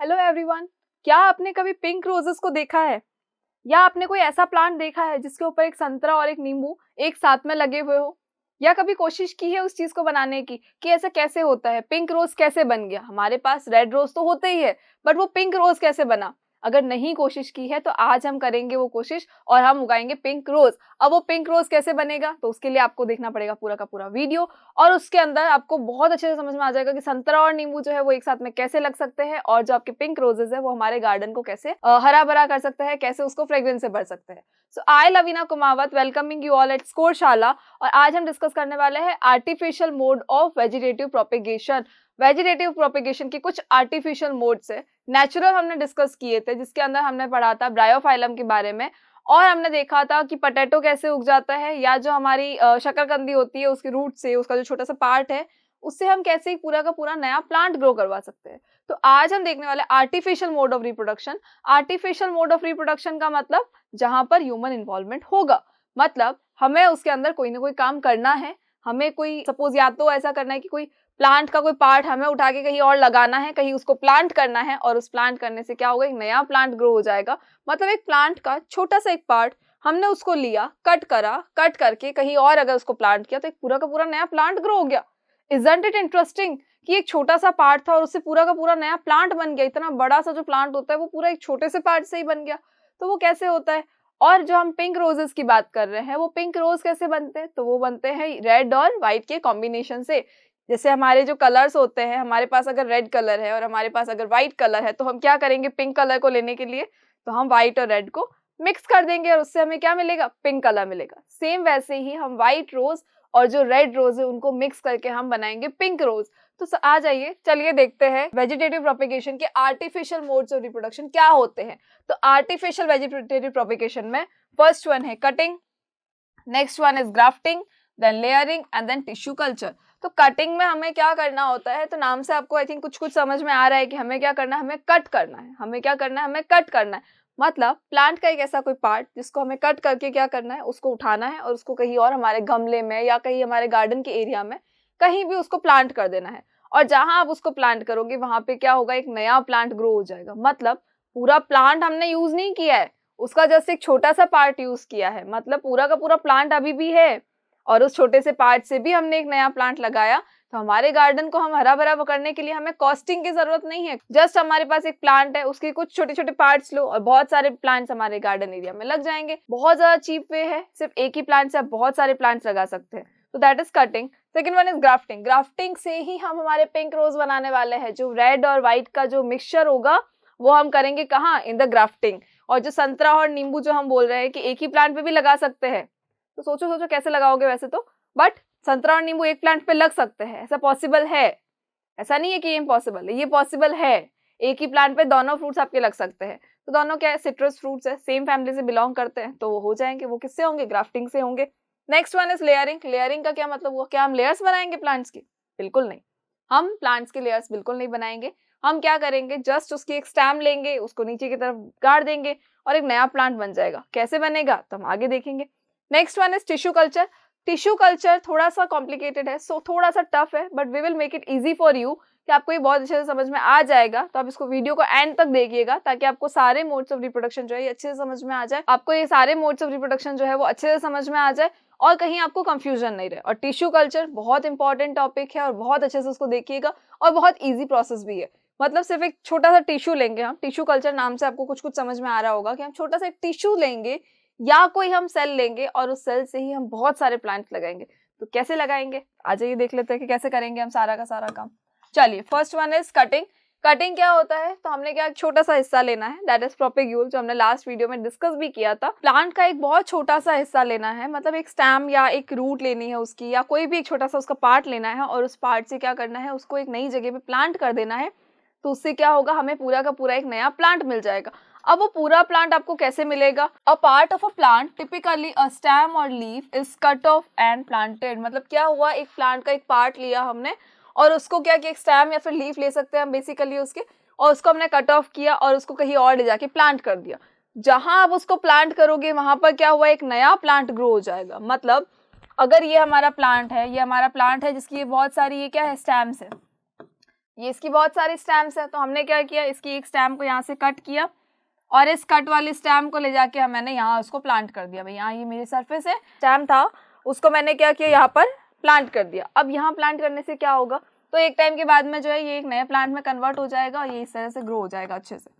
Hello everyone, क्या आपने कभी पिंक रोजेस को देखा है? या आपने कोई ऐसा प्लांट देखा है जिसके ऊपर एक संतरा और एक नींबू एक साथ में लगे हुए हो? या कभी कोशिश की है उस चीज को बनाने की कि ऐसा कैसे होता है, पिंक रोज कैसे बन गया? हमारे पास रेड रोज तो होते ही है, बट वो पिंक रोज कैसे बना? अगर नहीं कोशिश की है तो आज हम करेंगे वो कोशिश और हम उगाएंगे पिंक रोज। अब वो पिंक रोज कैसे बनेगा तो उसके लिए आपको देखना पड़ेगा पूरा का पूरा वीडियो, और उसके अंदर आपको बहुत अच्छे से समझ में आ जाएगा कि संतरा और नींबू जो है वो एक साथ में कैसे लग सकते हैं, और जो आपके पिंक रोजेस है वो हमारे गार्डन को कैसे हरा भरा कर सकते हैं, कैसे उसको फ्रेग्रेंस से भर सकते हैं। So I Lavina Kumawat welcoming you all at Scoreshala. और आज हम डिस्कस करने वाले हैं artificial mode of vegetative propagation. Vegetative propagation की कुछ आर्टिफिशियल मोड्स है। नेचुरल हमने डिस्कस किए थे जिसके अंदर हमने पढ़ा था ब्रायोफाइलम के बारे में, और हमने देखा था कि पोटैटो कैसे उग जाता है, या जो हमारी शकरकंदी होती है उसके रूट से, उसका जो छोटा सा पार्ट है उससे हम कैसे एक पूरा का पूरा नया प्लांट ग्रो करवा सकते हैं। तो आज हम देखने वाले artificial mode of reproduction. Artificial mode of reproduction का मतलब जहां पर ह्यूमन इन्वॉल्वमेंट होगा, मतलब हमें उसके अंदर कोई ना कोई काम करना है। हमें कोई सपोज या तो ऐसा करना है कि कोई प्लांट का कोई पार्ट हमें उठा के कहीं और लगाना है, कहीं उसको प्लांट करना है, और उस प्लांट करने से क्या होगा, एक नया प्लांट ग्रो हो जाएगा। मतलब एक प्लांट का छोटा सा एक पार्ट हमने उसको लिया, कट करा, कट करके कहीं और अगर उसको प्लांट किया तो एक पूरा का पूरा नया प्लांट ग्रो हो गया। इजंट इट इंटरेस्टिंग कि एक छोटा सा पार्ट था और उससे पूरा का पूरा नया प्लांट बन गया। इतना बड़ा सा जो प्लांट होता है वो पूरा एक छोटे से पार्ट से ही बन गया। तो वो कैसे होता है? और जो हम पिंक रोजेस की बात कर रहे हैं, वो पिंक रोज कैसे बनते हैं? तो वो बनते हैं रेड और व्हाइट के कॉम्बिनेशन से। जैसे हमारे जो कलर्स होते हैं, हमारे पास अगर रेड कलर है और हमारे पास अगर व्हाइट कलर है, तो हम क्या करेंगे पिंक कलर को लेने के लिए? तो हम व्हाइट और रेड को मिक्स कर देंगे और उससे हमें क्या मिलेगा? पिंक कलर मिलेगा। सेम वैसे ही हम व्हाइट रोज और जो रेड रोज है उनको मिक्स करके हम बनाएंगे पिंक रोज। तो आ जाइए, चलिए देखते हैं वेजिटेटिव प्रोपेगेशन के आर्टिफिशियल मोड्स ऑफ रिप्रोडक्शन क्या होते हैं। तो आर्टिफिशियल वेजिटेटिव प्रोपेगेशन में फर्स्ट वन है cutting, next one is grafting, then layering and then tissue culture. तो कटिंग में हमें क्या करना होता है? तो नाम से आपको आई थिंक कुछ कुछ समझ में आ रहा है कि हमें क्या करना है, हमें कट करना है। हमें क्या करना है? हमें कट करना है। मतलब प्लांट का एक ऐसा कोई पार्ट जिसको हमें कट करके क्या करना है, उसको उठाना है और उसको कहीं और हमारे गमले में या कहीं हमारे गार्डन के एरिया में कहीं भी उसको प्लांट कर देना है। और जहां आप उसको प्लांट करोगे वहां पे क्या होगा, एक नया प्लांट ग्रो हो जाएगा। मतलब पूरा प्लांट हमने यूज नहीं किया है, उसका जस्ट एक छोटा सा पार्ट यूज किया है। मतलब पूरा का पूरा प्लांट अभी भी है और उस छोटे से पार्ट से भी हमने एक नया प्लांट लगाया। तो हमारे गार्डन को हम हरा भरा करने के लिए हमें कॉस्टिंग की जरूरत नहीं है। जस्ट हमारे पास एक प्लांट है, उसके कुछ छोटे छोटे पार्ट्स लो और बहुत सारे प्लांट्स हमारे गार्डन एरिया में लग जाएंगे। बहुत ज्यादा चीप वे है, सिर्फ एक ही प्लांट से आप बहुत सारे प्लांट्स लगा सकते हैं। तो that is cutting. Second one is grafting. Grafting से ही हम हमारे पिंक रोज बनाने वाले हैं। जो रेड और व्हाइट का जो मिक्सचर होगा वो हम करेंगे कहाँ? In the grafting. और जो संतरा और नींबू जो हम बोल रहे हैं कि एक ही प्लांट पे भी लगा सकते हैं, तो सोचो सोचो कैसे लगाओगे वैसे तो, बट संतरा और नींबू एक प्लांट पे लग सकते हैं। ऐसा पॉसिबल है, ऐसा नहीं है कि ये इम्पॉसिबल है, ये पॉसिबल है। एक ही प्लांट पे दोनों फ्रूट्स आपके लग सकते हैं। तो दोनों क्या है? सिट्रस फ्रूट्स है, सेम फैमिली से बिलोंग करते हैं, तो वो हो जाएंगे। वो किससे होंगे? ग्राफ्टिंग से होंगे। Next one is layering. Layering का क्या मतलब हुआ? क्या हम लेयर्स बनाएंगे प्लांट्स की? बिल्कुल नहीं, हम प्लांट्स के लेयर्स बिल्कुल नहीं बनाएंगे। हम क्या करेंगे, जस्ट उसकी एक स्टेम लेंगे, उसको नीचे की तरफ गाड़ देंगे और एक नया प्लांट बन जाएगा। कैसे बनेगा तो हम आगे देखेंगे। Next one is tissue culture. Tissue culture थोड़ा सा कॉम्प्लिकेटेड है, सो थोड़ा सा टफ है, but we will make it easy for you कि आपको ये बहुत अच्छे से समझ में आ जाएगा। तो आप इसको वीडियो को एंड तक देखिएगा ताकि आपको सारे मोड्स ऑफ रिप्रोडक्शन जो है ये अच्छे से समझ में आ जाए। आपको ये सारे मोड्स ऑफ रिप्रोडक्शन जो है वो अच्छे से समझ में आ जाए और कहीं आपको कंफ्यूजन नहीं रहे। और टिश्यू कल्चर बहुत इंपॉर्टेंट टॉपिक है और बहुत अच्छे से उसको देखिएगा, और बहुत ईजी प्रोसेस भी है। मतलब सिर्फ एक छोटा सा टिश्यू लेंगे हम, टिश्यू कल्चर नाम से आपको कुछ कुछ समझ में आ रहा होगा कि हम छोटा सा एक टिश्यू लेंगे या कोई हम सेल लेंगे और उस सेल से ही हम बहुत सारे प्लांट्स लगाएंगे। तो कैसे लगाएंगे, आ जाइए देख लेते हैं कि कैसे करेंगे हम सारा का सारा काम। चलिए, first one is cutting. Cutting क्या होता है? तो हमने क्या छोटा सा हिस्सा लेना है, दैट इज प्रोपेग्यूल, जो हमने लास्ट वीडियो में डिस्कस भी किया था। प्लांट का एक बहुत छोटा सा हिस्सा लेना है, मतलब एक स्टेम या एक रूट लेनी है उसकी, या कोई भी एक छोटा सा उसका पार्ट लेना है और उस पार्ट से क्या करना है, उसको एक नई जगह पे प्लांट कर देना है। तो उससे क्या होगा, हमें पूरा का पूरा एक नया प्लांट मिल जाएगा। अब वो पूरा प्लांट आपको कैसे मिलेगा? A part of a plant, typically a stem और leaf, is cut off and planted. मतलब क्या हुआ, एक प्लांट का एक पार्ट लिया हमने और उसको क्या किया, एक स्टेम या फिर लीफ ले सकते हैं हम बेसिकली उसके, और उसको हमने कट ऑफ किया और उसको कहीं और ले जाके प्लांट कर दिया। जहां आप उसको प्लांट करोगे वहां पर क्या हुआ, एक नया प्लांट ग्रो हो जाएगा। मतलब अगर ये हमारा प्लांट है, ये हमारा प्लांट है जिसकी ये बहुत सारी ये क्या है, स्टेम्स है। ये इसकी बहुत सारी स्टेम्स है, तो हमने क्या किया, इसकी एक स्टेम को यहाँ से कट किया और इस कट वाली स्टेम को ले जाके मैंने यहाँ उसको प्लांट कर दिया। भाई यहाँ ये मेरी सरफेस है, स्टेम था, उसको मैंने क्या किया, यहाँ पर प्लांट कर दिया। अब यहाँ प्लांट करने से क्या होगा, तो एक टाइम के बाद में जो है ये एक नए प्लांट में कन्वर्ट हो जाएगा और ये इस तरह से ग्रो हो जाएगा अच्छे से।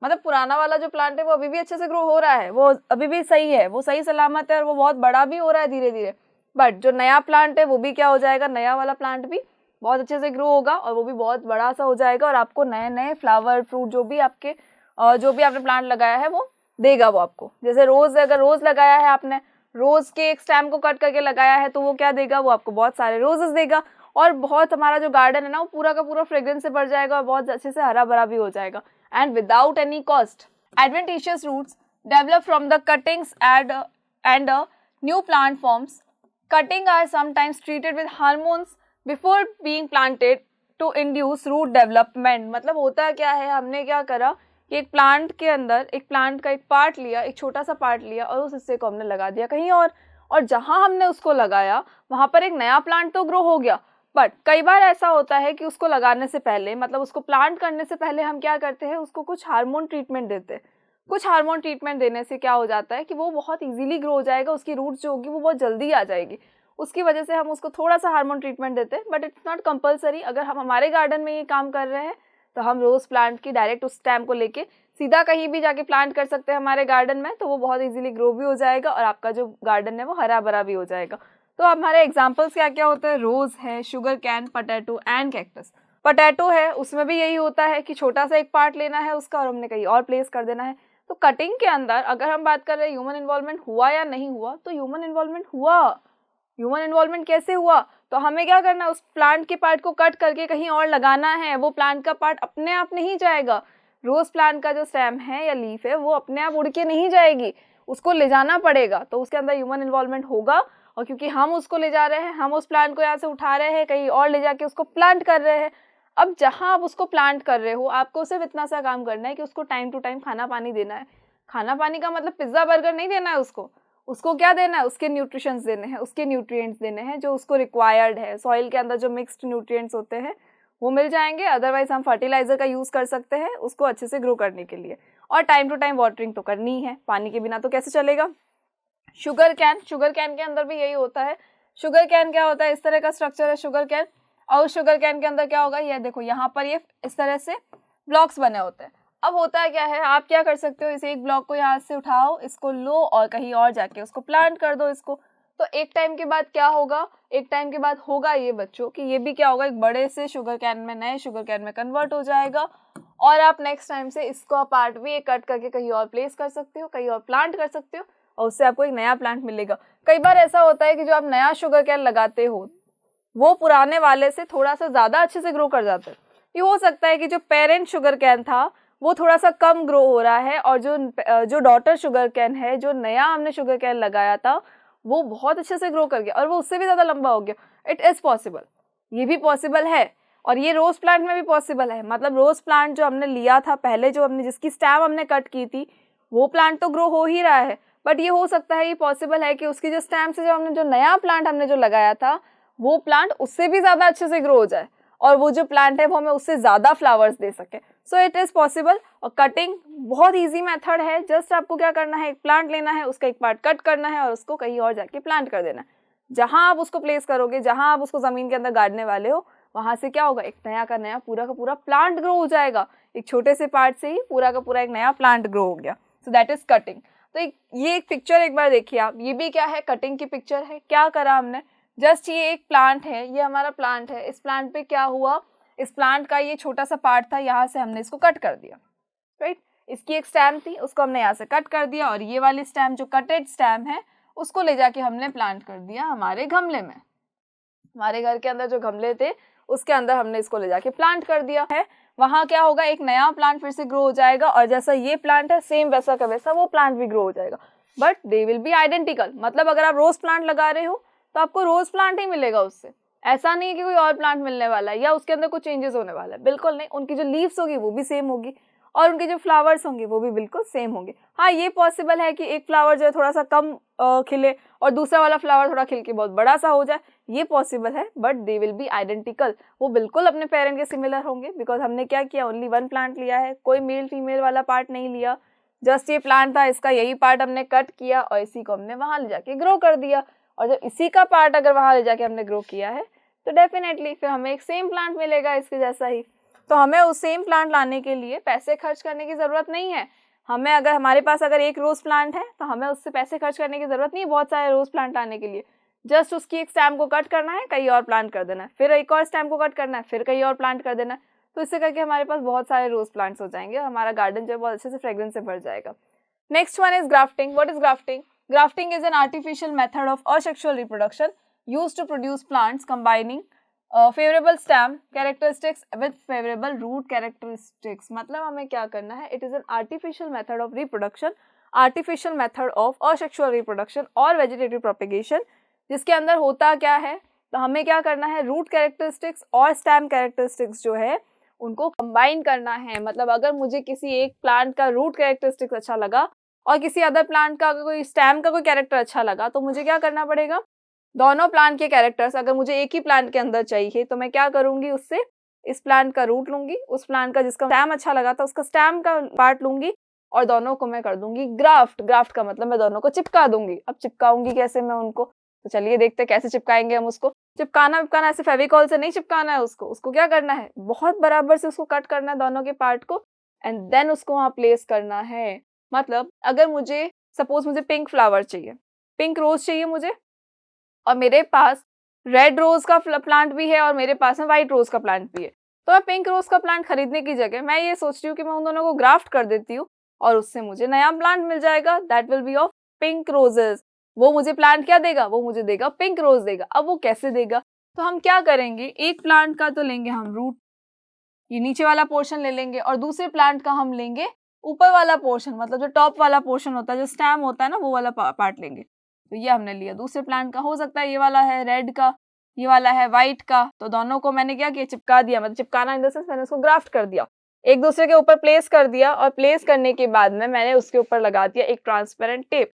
मतलब पुराना वाला जो प्लांट है वो अभी भी अच्छे से ग्रो हो रहा है, वो अभी भी सही है, वो सही सलामत है और वो बहुत बड़ा भी हो रहा है धीरे धीरे। बट जो नया प्लांट है वो भी क्या हो जाएगा, नया वाला प्लांट भी बहुत अच्छे से ग्रो होगा और वो भी बहुत बड़ा सा हो जाएगा और आपको नए नए फ्लावर फ्रूट जो भी आपने प्लांट लगाया है वो देगा वो आपको। जैसे रोज, अगर रोज लगाया है आपने, रोज के एक स्टेम को कट करके लगाया है तो वो क्या देगा, वो आपको बहुत सारे रोजेस देगा और बहुत हमारा जो गार्डन है ना वो पूरा का पूरा फ्रेग्रेंस से भर जाएगा और बहुत अच्छे से हरा भरा भी हो जाएगा। And without any cost. Adventitious roots develop from the cuttings and new plant forms. Cutting are sometimes treated with hormones before being planted to induce root development. मतलब होता क्या है, हमने क्या करा कि एक प्लांट के अंदर, एक प्लांट का एक पार्ट लिया, एक छोटा सा पार्ट लिया और उस हिस्से को हमने लगा दिया कहीं और जहाँ हमने उसको लगाया वहाँ पर एक नया प्लांट तो ग्रो हो गया। बट कई बार ऐसा होता है कि उसको लगाने से पहले, मतलब उसको प्लांट करने से पहले हम क्या करते हैं, उसको कुछ हार्मोन ट्रीटमेंट देते हैं। कुछ हार्मोन ट्रीटमेंट देने से क्या हो जाता है कि वो बहुत इजीली ग्रो हो जाएगा, उसकी रूट्स जो होगी वो बहुत जल्दी आ जाएगी। उसकी वजह से हम उसको थोड़ा सा हार्मोन ट्रीटमेंट देते हैं, बट इट्स नॉट कंपलसरी। अगर हम हमारे गार्डन में ये काम कर रहे हैं तो हम रोज प्लांट की डायरेक्ट उस स्टेम को लेके सीधा कहीं भी जाके प्लांट कर सकते हैं हमारे गार्डन में, तो वो बहुत इजीली ग्रो भी हो जाएगा और आपका जो गार्डन है वो हरा भरा भी हो जाएगा। तो हमारे एग्जाम्पल्स क्या क्या होते हैं, रोज है, sugar cane, potato and cactus. Potato है, उसमें भी यही होता है कि छोटा सा एक पार्ट लेना है उसका और हमने कहीं और प्लेस कर देना है। तो कटिंग के अंदर अगर हम बात कर रहे हैं ह्यूमन इन्वॉल्वमेंट हुआ या नहीं हुआ, तो ह्यूमन इन्वॉल्वमेंट हुआ। ह्यूमन इन्वॉल्वमेंट कैसे हुआ, तो हमें क्या करना है, उस प्लांट के पार्ट को कट करके कहीं और लगाना है। वो प्लांट का पार्ट अपने आप नहीं जाएगा। रोज प्लांट का जो स्टेम है या लीफ है वो अपने आप उड़ के नहीं जाएगी, उसको ले जाना पड़ेगा। तो उसके अंदर ह्यूमन इन्वॉल्वमेंट होगा और क्योंकि हम उसको ले जा रहे हैं, हम उस प्लांट को यहाँ से उठा रहे हैं, कहीं और ले जाके उसको प्लांट कर रहे हैं। अब जहाँ आप उसको प्लांट कर रहे हो, आपको सिर्फ इतना सा काम करना है कि उसको टाइम टू टाइम खाना पानी देना है। खाना पानी का मतलब पिज्जा बर्गर नहीं देना है उसको क्या देना है, उसके न्यूट्रिशंस देने हैं, उसके न्यूट्रिएंट्स देने हैं जो उसको रिक्वायर्ड है। सॉइल के अंदर जो मिक्स्ड न्यूट्रिएंट्स होते हैं वो मिल जाएंगे, अदरवाइज हम फर्टिलाइजर का यूज़ कर सकते हैं उसको अच्छे से ग्रो करने के लिए। और टाइम टू टाइम वाटरिंग तो करनी है, पानी के बिना तो कैसे चलेगा। शुगर कैन के अंदर भी यही होता है। शुगर कैन क्या होता है, इस तरह का स्ट्रक्चर है शुगर कैन, और उस शुगर कैन के अंदर क्या होगा, ये देखो यहाँ पर ये इस तरह से ब्लॉक्स बने होते हैं। अब होता है क्या है, आप क्या कर सकते हो, इस एक ब्लॉक को यहाँ से उठाओ, इसको लो और कहीं और जाके उसको प्लांट कर दो इसको। तो एक टाइम के बाद क्या होगा, एक टाइम के बाद होगा ये बच्चों कि ये भी क्या होगा, एक बड़े से शुगर कैन में, नए शुगर कैन में कन्वर्ट हो जाएगा और आप नेक्स्ट टाइम से इसको पार्ट भी एक कट करके कहीं और प्लेस कर सकते हो, कहीं और प्लांट कर सकते हो और उससे आपको एक नया प्लांट मिलेगा। कई बार ऐसा होता है कि जो आप नया शुगर कैन लगाते हो वो पुराने वाले से थोड़ा सा ज़्यादा अच्छे से ग्रो कर जाता है। ये हो सकता है कि जो पेरेंट शुगर कैन था वो थोड़ा सा कम ग्रो हो रहा है और जो डॉटर शुगर कैन है, जो नया हमने शुगर कैन लगाया था, वो बहुत अच्छे से ग्रो कर गया और वो उससे भी ज़्यादा लंबा हो गया। इट इज़ पॉसिबल, ये भी पॉसिबल है और ये रोज़ प्लांट में भी पॉसिबल है। मतलब रोज़ प्लांट जो हमने लिया था पहले, जो हमने जिसकी स्टेम हमने कट की थी, वो प्लांट तो ग्रो हो ही रहा है, बट ये हो सकता है, ये पॉसिबल है कि उसकी जो स्टेम से जो नया प्लांट हमने जो लगाया था वो प्लांट उससे भी ज़्यादा अच्छे से ग्रो हो जाए और वो जो प्लांट है वो हमें उससे ज़्यादा फ्लावर्स दे सके। So it is possible. और कटिंग बहुत इजी मेथड है। जस्ट आपको क्या करना है, एक प्लांट लेना है, उसका एक पार्ट कट करना है और उसको कहीं और जाके प्लांट कर देना है। जहाँ आप उसको प्लेस करोगे, जहाँ आप उसको ज़मीन के अंदर गाड़ने वाले हो, वहाँ से क्या होगा, एक नया का नया पूरा का पूरा प्लांट ग्रो हो जाएगा। एक छोटे से पार्ट से ही पूरा का पूरा एक नया प्लांट ग्रो हो गया। So that is cutting. तो ये एक पिक्चर एक बार देखिए आप, ये भी क्या है, कटिंग की पिक्चर है। क्या करा हमने, जस्ट ये एक प्लांट है, ये हमारा प्लांट है। इस प्लांट पे क्या हुआ, इस प्लांट का ये छोटा सा पार्ट था, यहाँ से हमने इसको कट कर दिया, राइट। इसकी एक स्टेम थी, उसको हमने यहाँ से कट कर दिया और ये वाली स्टेम जो कटेड स्टेम है उसको ले जाके हमने प्लांट कर दिया हमारे गमले में। हमारे घर के अंदर जो गमले थे उसके अंदर हमने इसको ले जाके प्लांट कर दिया है। वहाँ क्या होगा, एक नया प्लांट फिर से ग्रो हो जाएगा और जैसा ये प्लांट है सेम वैसा का वैसा वो प्लांट भी ग्रो हो जाएगा, but they will be identical. मतलब अगर आप रोज प्लांट लगा रहे हो तो आपको रोज प्लांट ही मिलेगा उससे। ऐसा नहीं कि कोई और प्लांट मिलने वाला है या उसके अंदर कुछ चेंजेस होने वाला है, बिल्कुल नहीं। उनकी जो लीव्स होगी वो भी सेम होगी और उनके जो फ्लावर्स होंगे वो भी बिल्कुल सेम होंगे। हाँ, ये पॉसिबल है कि एक फ्लावर जो है थोड़ा सा कम खिले और दूसरा वाला फ्लावर थोड़ा खिल के बहुत बड़ा सा हो जाए, ये पॉसिबल है, but they will be identical. वो बिल्कुल अपने पेरेंट के सिमिलर होंगे, बिकॉज हमने क्या किया, ओनली वन प्लांट लिया है, कोई मेल फीमेल वाला पार्ट नहीं लिया। जस्ट ये प्लांट था, इसका यही पार्ट हमने कट किया और इसी को हमने वहां ले जाके ग्रो कर दिया। और जब इसी का पार्ट अगर वहां ले जाके हमने ग्रो किया है तो डेफिनेटली फिर हमें एक सेम प्लांट मिलेगा इसके जैसा ही। तो हमें उस सेम प्लांट लाने के लिए पैसे खर्च करने की ज़रूरत नहीं है। हमें अगर हमारे पास अगर एक रोज़ प्लांट है तो हमें उससे पैसे खर्च करने की ज़रूरत नहीं है बहुत सारे रोज़ प्लांट लाने के लिए। जस्ट उसकी एक स्टेम को कट करना है, कहीं और प्लांट कर देना है, फिर एक और स्टेम को कट करना है, फिर कहीं और प्लांट कर देना है। तो इससे करके हमारे पास बहुत सारे रोज़ प्लांट्स हो जाएंगे, हमारा गार्डन जो है बहुत अच्छे से फ्रेग्रेंस से भर जाएगा। Next one is grafting. What is grafting? Grafting is an artificial method of asexual reproduction used to produce plants combining favorable stem characteristics with favorable root characteristics। मतलब हमें क्या करना है, it is an artificial method of reproduction, artificial method of asexual reproduction और vegetative propagation, जिसके अंदर होता क्या है, तो हमें क्या करना है, रूट कैरेक्टरिस्टिक्स और स्टेम कैरेक्टरिस्टिक्स जो है उनको कंबाइन करना है। मतलब अगर मुझे किसी एक प्लांट का रूट कैरेक्टरिस्टिक्स अच्छा लगा और किसी अदर प्लांट का अगर कोई स्टेम का कोई कैरेक्टर अच्छा लगा, तो मुझे क्या करना पड़ेगा, दोनों प्लांट के कैरेक्टर्स अगर मुझे एक ही प्लांट के अंदर चाहिए तो मैं क्या करूंगी, उससे इस प्लांट का रूट लूंगी, उस प्लांट का जिसका स्टेम अच्छा लगा था उसका स्टेम का पार्ट लूंगी और दोनों को मैं कर दूंगी ग्राफ्ट। ग्राफ्ट का मतलब मैं दोनों को चिपका दूंगी। अब चिपकाऊंगी कैसे मैं उनको, तो चलिए देखते हैं कैसे चिपकाएंगे हम उसको। चिपकाना ऐसे फेविकॉल से नहीं चिपकाना है उसको क्या करना है, बहुत बराबर से उसको कट करना है दोनों के पार्ट को एंड देन उसको वहां प्लेस करना है। मतलब अगर मुझे सपोज मुझे पिंक फ्लावर चाहिए, पिंक रोज चाहिए मुझे, और मेरे पास रेड रोज का प्लांट भी है और मेरे पास में व्हाइट रोज का प्लांट भी है, तो मैं पिंक रोज का प्लांट खरीदने की जगह मैं ये सोच रही हूँ कि मैं उन दोनों को ग्राफ्ट कर देती हूँ और उससे मुझे नया प्लांट मिल जाएगा, that will be of pink roses. वो मुझे प्लांट क्या देगा, वो मुझे देगा पिंक रोज देगा। अब वो कैसे देगा, तो हम क्या करेंगे, एक प्लांट का तो लेंगे हम रूट, ये नीचे वाला पोर्शन ले लेंगे, और दूसरे प्लांट का हम लेंगे ऊपर वाला पोर्शन, मतलब जो टॉप वाला पोर्शन होता है, जो स्टेम होता है ना, वो वाला पार्ट लेंगे। तो ये हमने लिया दूसरे प्लांट का, हो सकता है ये वाला है रेड का, ये वाला है व्हाइट का, तो दोनों को मैंने क्या किया, चिपका दिया। मतलब चिपकाना इन द सेंस मैंने उसको ग्राफ्ट कर दिया, एक दूसरे के ऊपर प्लेस कर दिया, और प्लेस करने के बाद में मैंने उसके ऊपर लगा दिया एक ट्रांसपेरेंट टेप,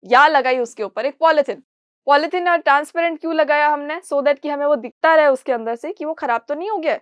या लगाई उसके ऊपर एक पॉलिथिन। पॉलिथिन और ट्रांसपेरेंट क्यों लगाया हमने, सो दैट कि हमें वो दिखता रहे उसके अंदर से कि वो खराब तो नहीं हो गया।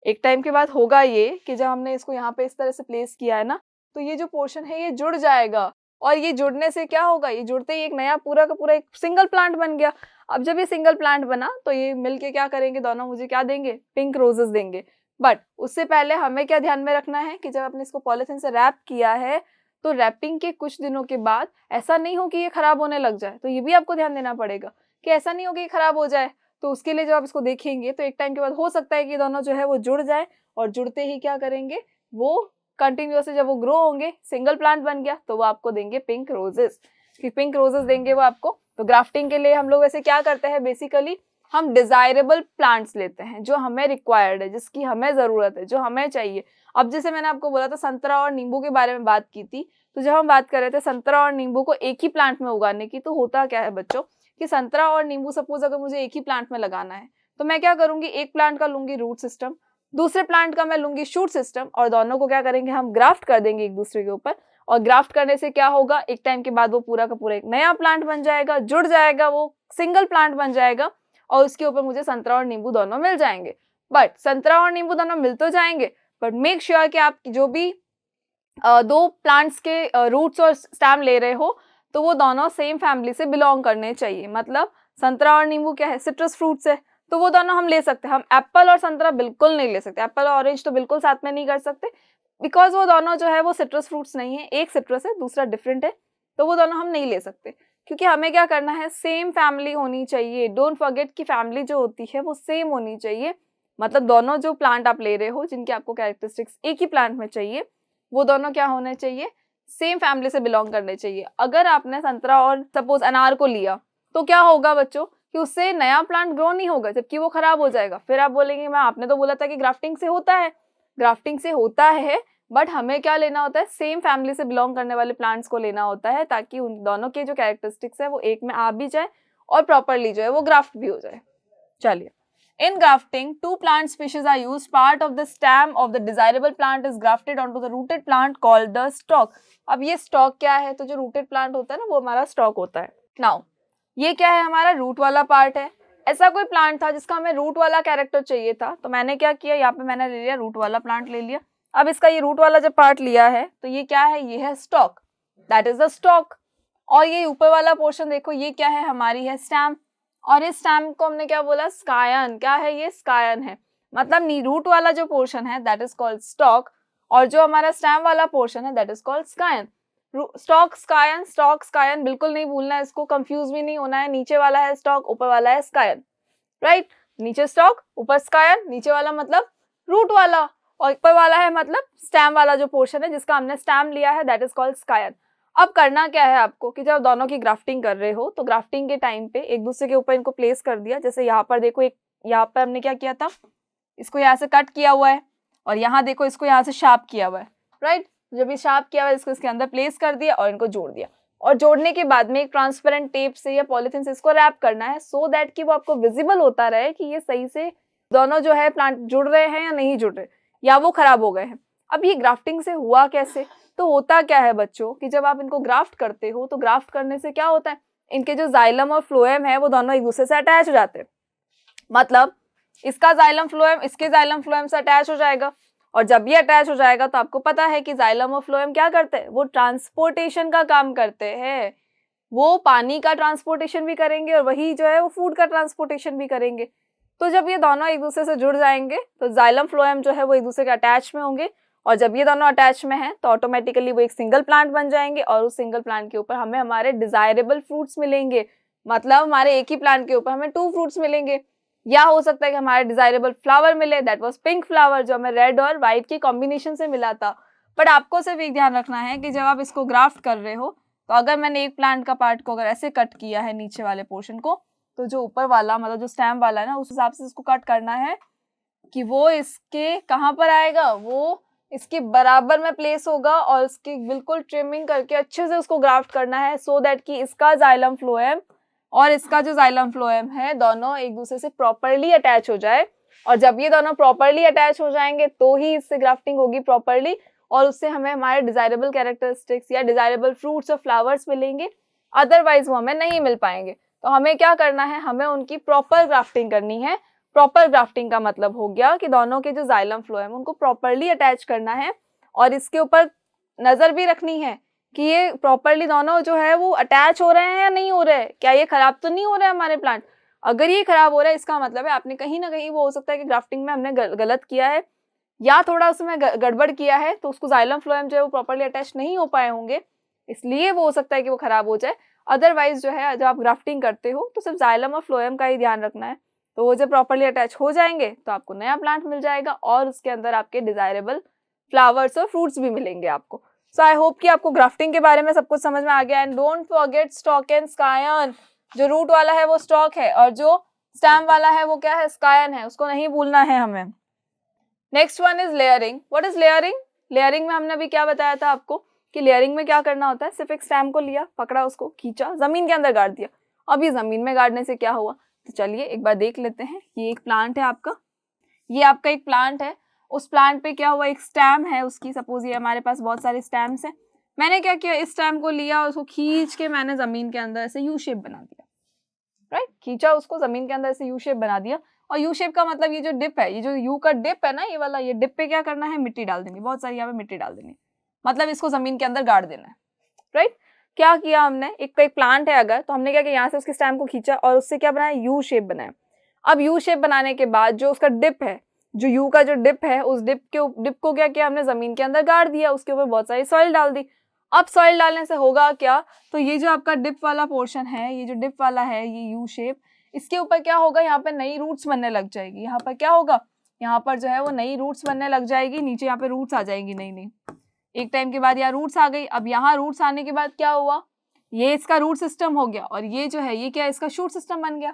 एक टाइम के बाद होगा ये कि जब हमने इसको यहाँ पे इस तरह से प्लेस किया है ना, तो ये जो पोर्शन है ये जुड़ जाएगा, और ये जुड़ने से क्या होगा, ये जुड़ते ही एक नया पूरा का पूरा एक सिंगल प्लांट बन गया। अब जब ये सिंगल प्लांट बना तो ये मिलके क्या करेंगे, दोनों मुझे क्या देंगे, पिंक रोजेस देंगे। बट उससे पहले हमें क्या ध्यान में रखना है कि जब आपने इसको पॉलिथिन से रैप किया है, तो रैपिंग के कुछ दिनों के बाद ऐसा नहीं हो कि ये खराब होने लग जाए। तो ये भी आपको ध्यान देना पड़ेगा कि ऐसा नहीं हो कि ये खराब हो जाए। तो उसके लिए जब आप इसको देखेंगे तो एक टाइम के बाद हो सकता है कि दोनों जो है वो जुड़ जाए, और जुड़ते ही क्या करेंगे, वो कंटिन्यूअसली जब वो ग्रो होंगे, सिंगल प्लांट बन गया, तो वो आपको देंगे पिंक रोजेस। कि पिंक रोजेस देंगे वो आपको। तो ग्राफ्टिंग के लिए हम लोग वैसे क्या करते हैं, बेसिकली हम डिजायरेबल प्लांट्स लेते हैं जो हमें रिक्वायर्ड है, जिसकी हमें जरूरत है, जो हमें चाहिए। अब जैसे मैंने आपको बोला था संतरा और नींबू के बारे में बात की थी, तो जब हम बात कर रहे थे संतरा और नींबू को एक ही प्लांट में उगाने की, तो होता क्या है बच्चों कि संतरा और नींबू सपोज अगर मुझे एक ही प्लांट में लगाना है, तो मैं क्या करूंगी, एक प्लांट का लूंगी रूट सिस्टम, दूसरे प्लांट का मैं लूंगी शूट सिस्टम, और दोनों को क्या करेंगे, हम ग्राफ्ट कर देंगे एक दूसरे के ऊपर। और ग्राफ्ट करने से क्या होगा, एक टाइम के बाद वो पूरा का पूरा एक नया प्लांट बन जाएगा, जुड़ जाएगा, वो सिंगल प्लांट बन जाएगा, और उसके ऊपर मुझे संतरा और नींबू दोनों मिल जाएंगे। बट संतरा और नींबू दोनों मिल तो जाएंगे, बट मेक श्योर कि आप जो भी दो प्लांट्स के रूट्स और स्टेम ले रहे हो, तो वो दोनों सेम फैमिली से बिलोंग करने चाहिए। मतलब संतरा और नींबू क्या है, सिट्रस फ्रूट्स है, तो वो दोनों हम ले सकते हैं। हम एप्पल और संतरा बिल्कुल नहीं ले सकते, एप्पल और ऑरेंज तो बिल्कुल साथ में नहीं कर सकते, बिकॉज वो दोनों जो है वो सिट्रस फ्रूट्स नहीं है, एक सिट्रस है दूसरा डिफरेंट है, तो वो दोनों हम नहीं ले सकते। क्योंकि हमें क्या करना है, सेम फैमिली होनी चाहिए। डोंट फॉरगेट कि फैमिली जो होती है वो सेम होनी चाहिए। मतलब दोनों जो प्लांट आप ले रहे हो, जिनके आपको कैरेक्टरिस्टिक्स एक ही प्लांट में चाहिए, वो दोनों क्या होने चाहिए, सेम फैमिली से बिलोंग करने चाहिए। अगर आपने संतरा और सपोज अनार को लिया, तो क्या होगा बच्चों कि उससे नया प्लांट ग्रो नहीं होगा, जबकि वो खराब हो जाएगा। फिर आप बोलेंगे मैं आपने तो बोला था कि ग्राफ्टिंग से होता है। ग्राफ्टिंग से होता है, बट हमें क्या लेना होता है, सेम फैमिली से बिलोंग करने वाले प्लांट्स को लेना होता है, ताकि उन दोनों के जो कैरेक्टरिस्टिक्स है वो एक में आ भी जाए और प्रॉपरली जो है वो ग्राफ्ट भी हो जाए। चलिए In grafting, two plant species are used. Part of the stem of the desirable plant is grafted onto the rooted plant called the stalk. अब ये stalk क्या है? तो जो rooted plant होता है ना वो हमारा stalk होता है. Now, ये क्या है? हमारा root वाला part है. ऐसा कोई plant था जिसका हमें root वाला character चाहिए था, तो मैंने क्या किया, यहाँ पे मैंने ले लिया root वाला plant ले लिया. अब इसका ये root वाला जब part लिया है तो ये क्या है? ये है stalk. That is the stalk. और ये ऊपर वाला पोर्शन देखो, ये क्या है? हमारी है स्टैम. और इस स्टैम को हमने क्या बोला? स्कायन. क्या है ये? स्कायन है. मतलब रूट वाला जो पोर्शन है दैट इज कॉल्ड स्टॉक, और जो हमारा स्टैम वाला पोर्शन है दैट इज कॉल्ड स्कायन. स्टॉक स्कायन बिल्कुल नहीं भूलना है, इसको कंफ्यूज भी नहीं होना है. नीचे वाला है स्टॉक, ऊपर वाला है स्कायन. राइट? नीचे स्टॉक, ऊपर स्कायन. नीचे वाला मतलब रूट वाला, और ऊपर वाला है मतलब स्टैम वाला जो पोर्शन है जिसका हमने स्टैम लिया है दैट इज कॉल्ड स्कायन. अब करना क्या है आपको कि जब दोनों की ग्राफ्टिंग कर रहे हो तो ग्राफ्टिंग के टाइम पे एक दूसरे के ऊपर इनको प्लेस कर दिया. जैसे यहाँ पर देखो, एक यहाँ पर हमने क्या किया था, इसको यहाँ से कट किया हुआ है, और यहाँ देखो इसको यहाँ से शार्प किया हुआ है. राइट? जब ये शार्प किया हुआ है इसको इसके अंदर प्लेस कर दिया और इनको जोड़ दिया. और जोड़ने के बाद में एक ट्रांसपेरेंट टेप से या पॉलिथीन से इसको रैप करना है, सो दैट कि वो आपको विजिबल होता रहे कि ये सही से दोनों जो है प्लांट जुड़ रहे हैं या नहीं जुड़ रहे, या वो खराब हो गए हैं. अब ये ग्राफ्टिंग से हुआ कैसे? तो होता क्या है बच्चों कि जब आप इनको ग्राफ्ट करते हो तो ग्राफ्ट करने से क्या होता है, इनके जो जाइलम और फ्लोएम है वो दोनों एक दूसरे से अटैच हो जाते हैं. मतलब इसका जाइलम फ्लोएम इसके जाइलम फ्लोएम से अटैच हो जाएगा, और जब ये अटैच हो जाएगा तो आपको पता है कि जाइलम और फ्लोएम क्या करते हैं? वो ट्रांसपोर्टेशन का काम करते हैं. वो पानी का ट्रांसपोर्टेशन भी करेंगे और वही जो है वो फूड का ट्रांसपोर्टेशन भी करेंगे. तो जब ये दोनों एक दूसरे से जुड़ जाएंगे तो जाइलम फ्लोएम जो है वो एक दूसरे के अटैच में होंगे, और जब ये दोनों अटैच में हैं तो ऑटोमेटिकली वो एक सिंगल प्लांट बन जाएंगे, और उस सिंगल प्लांट के ऊपर हमें हमारे डिजायरेबल फ्रूट्स मिलेंगे. मतलब हमारे एक ही प्लांट के ऊपर हमें 2 फ्रूट्स मिलेंगे. या हो सकता है कि हमारे डिजायरेबल फ्लावर मिले, दैट वाज पिंक फ्लावर, जो हमें रेड और व्हाइट के कॉम्बिनेशन से मिला था. बट आपको सिर्फ एक ध्यान रखना है कि जब आप इसको ग्राफ्ट कर रहे हो तो अगर मैंने एक प्लांट का पार्ट को अगर ऐसे कट किया है नीचे वाले पोर्शन को, तो जो ऊपर वाला मतलब जो स्टेम वाला है ना, उस हिसाब से इसको कट करना है कि वो इसके कहाँ पर आएगा, वो इसके बराबर में प्लेस होगा, और इसकी बिल्कुल ट्रिमिंग करके अच्छे से उसको ग्राफ्ट करना है, सो दैट कि इसका जाइलम फ्लोएम और इसका जो जाइलम फ्लोएम है दोनों एक दूसरे से प्रॉपर्ली अटैच हो जाए. और जब ये दोनों प्रॉपर्ली अटैच हो जाएंगे तो ही इससे ग्राफ्टिंग होगी प्रॉपर्ली, और उससे हमें हमारे डिजायरेबल कैरेक्टरिस्टिक्स या डिजायरेबल फ्रूट्स और फ्लावर्स मिलेंगे. अदरवाइज वो हमें नहीं मिल पाएंगे. तो हमें क्या करना है, हमें उनकी प्रॉपर ग्राफ्टिंग करनी है. प्रॉपर ग्राफ्टिंग का मतलब हो गया कि दोनों के जो जाइलम फ्लोएम उनको प्रॉपर्ली अटैच करना है, और इसके ऊपर नजर भी रखनी है कि ये प्रॉपर्ली दोनों जो है वो अटैच हो रहे हैं या नहीं हो रहे हैं, क्या ये खराब तो नहीं हो रहे हैं हमारे प्लांट. अगर ये खराब हो रहा है इसका मतलब है आपने कहीं ना कहीं, वो हो सकता है कि ग्राफ्टिंग में हमने गलत किया है या थोड़ा उसमें गड़बड़ किया है, तो उसको जाइलम फ्लोएम जो है वो प्रॉपर्ली अटैच नहीं हो पाए होंगे, इसलिए वो हो सकता है कि वो खराब हो जाए. अदरवाइज जो है जब आप ग्राफ्टिंग करते हो तो सिर्फ जाइलम और फ्लोएम का ही ध्यान रखना है, तो वो जब प्रॉपर्ली अटैच हो जाएंगे तो आपको नया प्लांट मिल जाएगा, और उसके अंदर आपके डिजायरेबल फ्लावर्स और फ्रूट्स भी मिलेंगे आपको. सो आई होप कि आपको ग्राफ्टिंग के बारे में सब कुछ समझ में आ गया. And don't forget stock and स्कायन. जो रूट वाला है वो स्टॉक है, और जो स्टेम वाला है वो क्या है? स्कायन है. उसको नहीं भूलना है हमें. Next one is layering. What is layering? Layering में हमने अभी क्या बताया था आपको कि लेयरिंग में क्या करना होता है, सिर्फ एक स्टेम को लिया, पकड़ा, उसको खींचा, जमीन के अंदर गाड़ दिया. अब ये जमीन में गाड़ने से क्या हुआ, तो चलिए एक बार देख लेते हैं. ये एक प्लांट है आपका, ये आपका एक प्लांट है. उस प्लांट पे क्या हुआ, एक स्टेम है उसकी, सपोज ये हमारे पास बहुत सारे स्टेम्स हैं. मैंने क्या किया, इस स्टेम को लिया और उसको खींच के मैंने जमीन के अंदर ऐसे यू शेप बना दिया. राइट? खींचा उसको जमीन के अंदर ऐसे यू शेप बना दिया. और यू शेप का मतलब ये जो डिप है, ये जो यू का डिप है ना, ये वाला, ये डिप पे क्या करना है, मिट्टी डाल देनी, बहुत सारी यहाँ पे मिट्टी डाल देनी, मतलब इसको जमीन के अंदर गाड़ देना है. राइट? क्या किया हमने, एक प्लांट है अगर, तो हमने क्या किया, यहाँ से उसके स्टेम को खींचा और उससे क्या बनाया, यू शेप बनाया. अब यू शेप बनाने के बाद जो उसका डिप है, जो यू का जो डिप है, उस डिप को क्या किया हमने, जमीन के अंदर गाड़ दिया, उसके ऊपर बहुत सारी सॉइल डाल दी. अब सॉइल डालने से होगा क्या, तो ये जो आपका डिप वाला पोर्शन है, ये जो डिप वाला है, ये यू शेप, इसके ऊपर क्या होगा, यहाँ पे नई रूट्स बनने लग जाएगी. यहाँ पर क्या होगा, यहाँ पर जो है वो नई रूट्स बनने लग जाएगी, नीचे यहाँ पे रूट्स आ जाएंगी नई नई. एक टाइम के बाद यहाँ रूट्स आ गई. अब यहाँ रूट्स आने के बाद क्या हुआ, ये इसका रूट सिस्टम हो गया, और ये जो है ये क्या, इसका शूट सिस्टम बन गया.